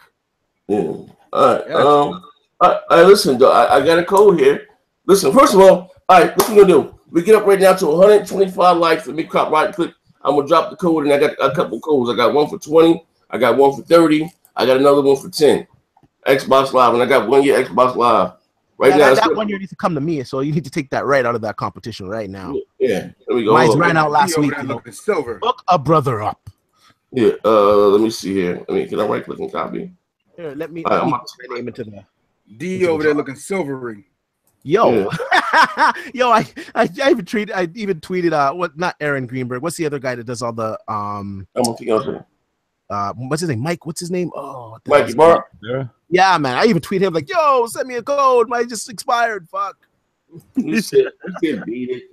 Yeah. All right. Listen, though, I got a code here. Listen, first of all right, what we gonna do? We get up right now to 125 likes. Let me cop right click. I'm gonna drop the code, and I got a couple codes. I got one for 20. I got one for 30. I got another one for 10. Xbox Live, and I got 1 year Xbox Live. Right now, that 1 year needs to come to me, so you need to take that right out of that competition right now. Yeah, there we go. Mine's ran out last week. Silver. Look a brother up. Yeah, let me see here. Can I right click and copy? Here, let me put my name into the D over there looking silvery. Yo, yo, I even tweeted what, not Aaron Greenberg. What's the other guy that does all the what's his name? Mike. What's his name? Oh, Mikey Bar. Yeah, man. I even tweeted him like, yo, send me a code. Mine just expired. Fuck. You said beat it.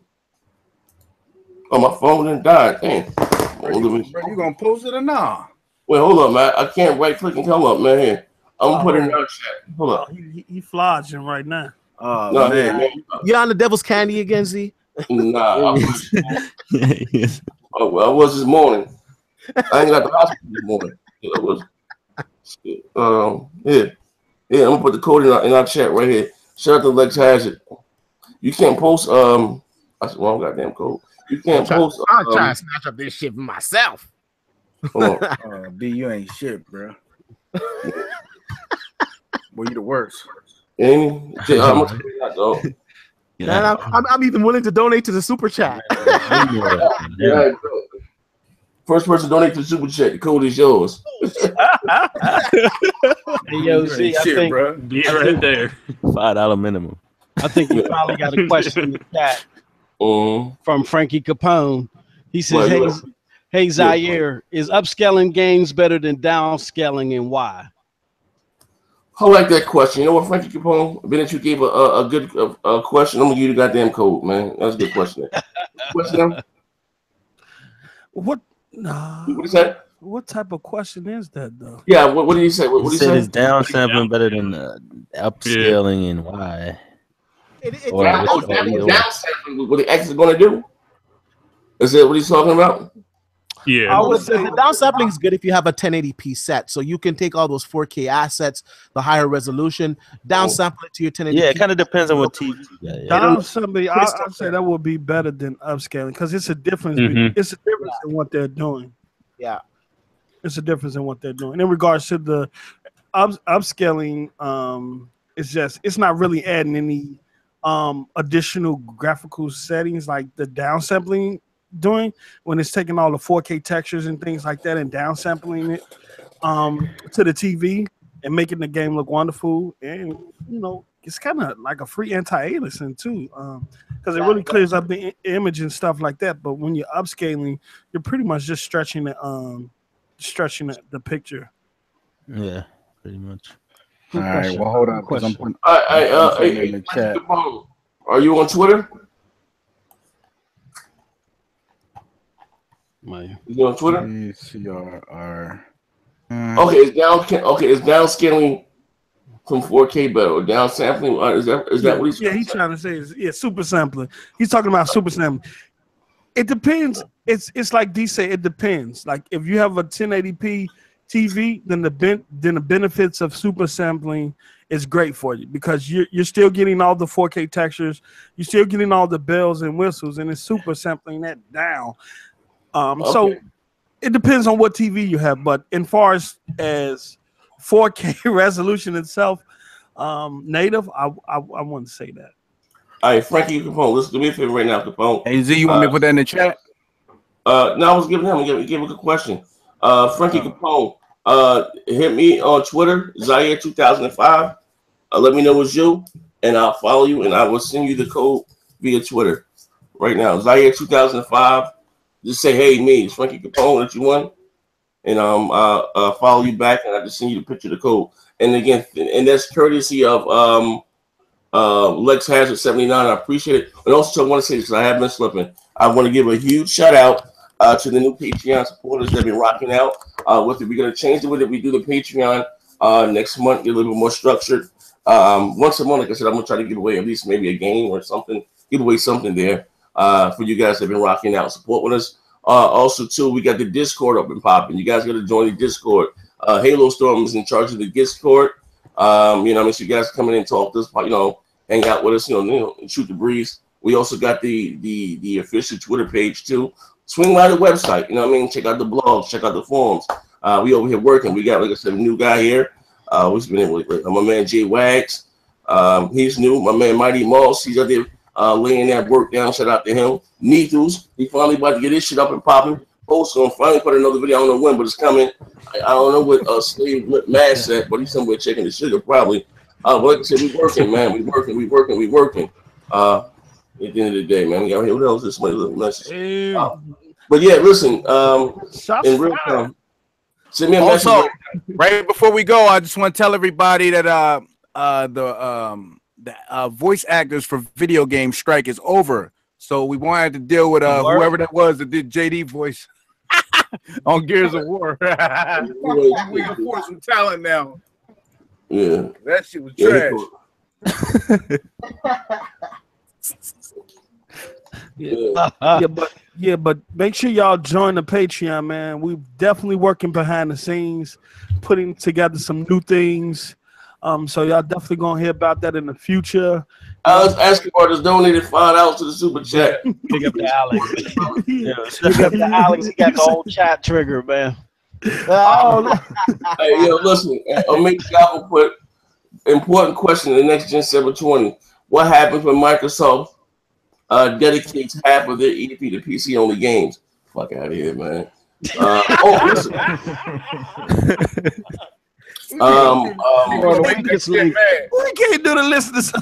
Oh, my phone didn't die. Damn. Bro, you gonna post it or nah? Wait, hold up, man. I can't right click and come up, man. Here. I'm gonna put it in our chat. Hold up. He flogging right now. Oh, no, man. You on the devil's candy again, Z? Nah. Oh, well, I was this morning. I ain't got the hospital this morning. It was. Yeah. I'm gonna put the code in our chat right here. Shout out to Lex Hazard. You can't post. That's the wrong goddamn code. You can't post. I'm trying to snatch up this shit for myself. D, you ain't shit, bro. Boy, you the worst. I'm even willing to donate to the super chat. Yeah. First person to donate to the super chat. The code is yours. Hey, yo, see, I think, bro. Be right there. $5 minimum. I think you probably got a question in the chat from Frankie Capone. He says, hey, Zaire, is upscaling games better than downscaling, and why? I like that question. You know what, Frankie Capone? Being that you gave a good question, I'm gonna give you the goddamn code, man. That's a good question. Question. What? Nah. What is that? What type of question is that, though? Yeah. What did he say? What he said? Is downsampling better than upscaling, and why? Downsampling. What the X is gonna do? Is that what he's talking about? Yeah, I would say the downsampling is good if you have a 1080p set, so you can take all those 4K assets, the higher resolution, downsample it to your 1080p. Yeah, it kind of depends on what TV. Downsampling, I'd say that would be better than upscaling because it's a difference. It's a difference in what they're doing. Yeah, it's a difference in what they're doing. In regards to the upscaling, it's not really adding any additional graphical settings like the downsampling doing when it's taking all the 4K textures and things like that and downsampling it to the TV and making the game look wonderful. And it's kind of like a free anti-aliasing too, because it really clears up the image and stuff like that. But when you're upscaling, you're pretty much just stretching the picture. Yeah, pretty much. All right, well, hold on. I'm putting in the chat. Are you on Twitter? You on Twitter? CRR. Okay, it's downscaling from 4K better or downsampling. Is that what he's? Yeah, he's trying to say super sampling. He's talking about super sampling. It depends. It's like D say. It depends. Like if you have a 1080p TV, then the benefits of super sampling is great for you because you're still getting all the 4K textures. You're still getting all the bells and whistles, and it's super sampling that down. So it depends on what TV you have, but as far as 4K resolution itself, native, I wouldn't say that. All right, Frankie Capone, listen to me a favor right now, Capone. Hey Z, you want me to put that in the chat? No, I was giving him a good question. Frankie Capone, hit me on Twitter, Zaire2005. Let me know it's you, and I'll follow you, and I will send you the code via Twitter right now. Zaire2005. Just say, hey, me, it's Frankie Capone that you won. And I'll follow you back, and I just send you the picture of the code. And again, and that's courtesy of Lex Hazard 79. I appreciate it. And also, I want to say this because I have been slipping. I want to give a huge shout out to the new Patreon supporters that have been rocking out with it. We're going to change the way that we do the Patreon next month, get a little bit more structured. Once a month, like I said, I'm going to try to give away at least maybe a game or something, give away something there. For you guys that have been rocking out, support with us. Also, too, we got the Discord up and popping. You guys got to join the Discord. Halo Storm is in charge of the Discord. So you guys come in and talk to us, hang out with us, and shoot the breeze. We also got the official Twitter page too. Swing by the website, check out the blogs, check out the forums. We over here working. We got, like I said, a new guy here. We've been in with my man Jay Wags. He's new. My man Mighty Moss. He's out there laying that work down. Shout out to him. Neethus. He finally about to get his shit up and popping. Also, I'm finally put another video. I don't know when, but it's coming. I don't know what Slave Mass at, but he's somewhere checking the sugar probably. But like I said, we working, man. We working. At the end of the day, man, we got here. What else is my little message? But yeah, listen. In real time, send me a message. Also, right before we go, I just want to tell everybody that the voice actors for video game strike is over. So we wanted to deal with whoever that was that did JD voice on Gears of War. We can afford some talent now. Yeah, that shit was trash. But make sure y'all join the Patreon, man. We definitely working behind the scenes, putting together some new things. So y'all definitely gonna hear about that in the future. Alex Escobar just donated $5 to the super chat. Pick up the Alex. Pick up the Alex. He got the whole chat trigger, man. Hey, yo, listen. I'll make sure I will put important question in the next Gen 720. What happens when Microsoft dedicates half of their EP to PC only games? Fuck out of here, man. Listen. We can't do the listeners.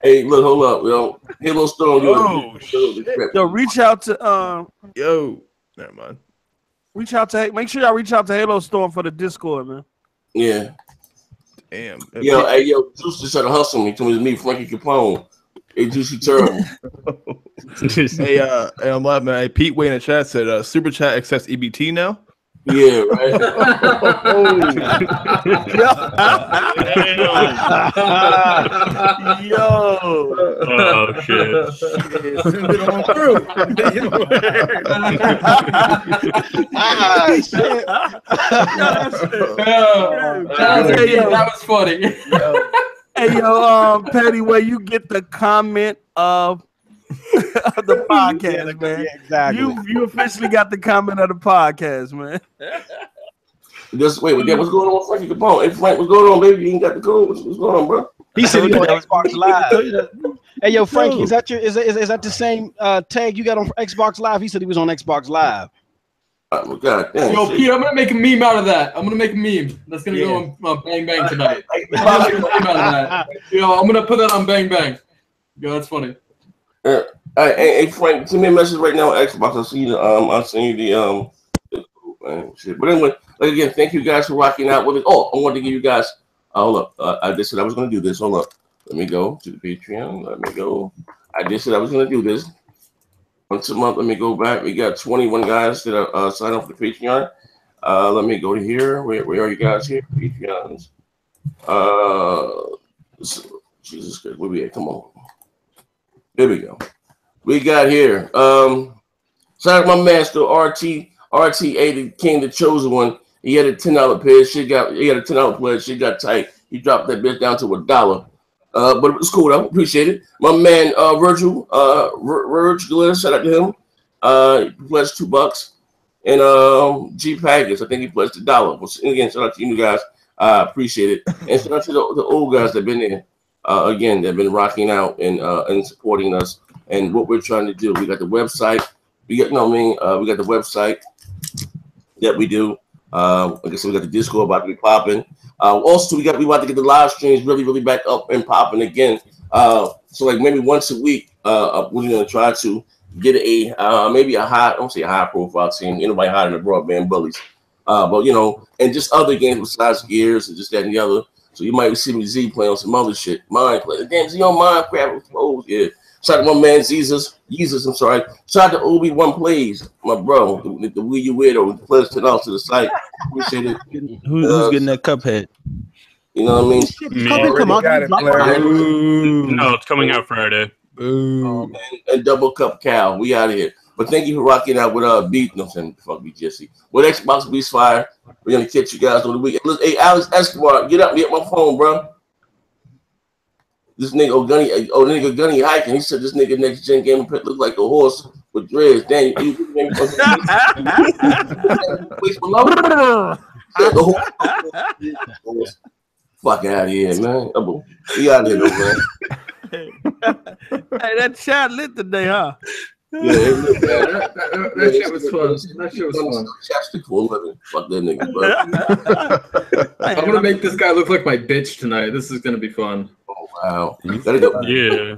Hey, look, hold up, yo. Halo Storm. Yo, reach out to never mind. Make sure y'all reach out to Halo Storm for the Discord, man. Yeah. Damn. Yo, Juice just tried to hustle me. Told me it's me, Frankie Capone. Hey, Juicy terrible. Hey, I'm laughing. Hey, Pete Way in the chat said, "Super chat accepts EBT now." Yeah, right. Yo. Oh shit. Send it on through. That was funny. Hey, yo, Patty, where you get the comment of the podcast, man. Yeah, exactly. You officially got the comment of the podcast, man. Just wait, what's going on, Frankie Capone? Hey, Frank, what's going on, baby? You ain't got the code. What's going on, bro? He said he on Xbox Live. Hey, yo, Frankie, is that the same tag you got on Xbox Live? He said he was on Xbox Live. Oh, God damn. Yo, Pete, I'm gonna make a meme out of that. I'm gonna make a meme that's gonna go on Bang Bang tonight. I'm gonna make a meme out of that. Yo, I'm gonna put that on Bang Bang. Yo, that's funny. Hey, Frank, send me a message right now on Xbox. I'll send you the shit. But anyway, like again, thank you guys for rocking out with it. Oh, I wanted to give you guys. Hold up. I just said I was gonna do this. Hold up. Let me go to the Patreon. Let me go. I just said I was gonna do this. Once a month, let me go back. We got 21 guys that sign up for the Patreon. Let me go to here. Where are you guys here? Patreons. Jesus Christ, where we at? Come on. There we go. We got here. Shout out my master RTA, the king, the chosen one. He had a $10 pledge. He had a $10 pledge. Shit got tight. He dropped that bitch down to $1. But it was cool though. Appreciate it. My man Virgil, shout out to him. He pledged $2. And G Packers, I think he pledged $1. Well, again, shout out to you guys. I appreciate it. And shout out to the old guys that have been there. Again, they've been rocking out and supporting us and what we're trying to do. We got the website. We got the website that we do. Like I said, we got the Discord about to be popping. Also, we about to get the live streams really back up and popping again. So like maybe once a week, we're gonna try to get maybe I don't say a high profile team. Anybody higher than the Broadband Bullies, but and just other games besides Gears and just that and the other. So you might see me Z playing on some other shit. Minecraft. The game's on Minecraft. Oh yeah. Shout out to my man Jesus. I'm sorry. Shout out to Obi-Wan Plays, my bro. The Wii U weirdo. Pledge $10 to the site. Appreciate it. Who's getting that Cuphead? You know what I mean? Cuphead come out. No, it's coming out Friday. And Double Cup Cal. We out of here. But thank you for rocking out with Beat. No, fuck me, Jesse. With Xbox Beats Fire. We're gonna catch you guys on the weekend. Look, hey, Alex Escobar, get up, get my phone, bro. This nigga Gunny hiking. He said this nigga next gen game look like a horse with dreads. Damn, fuck out of here, man. We out of here, though, man. Hey, that chat lit today, huh? Yeah, that shit was fun. That shit was fun. Chapstick for a living. Fuck that nigga, bro. I'm gonna make this guy look like my bitch tonight. This is gonna be fun. Oh wow. Yeah.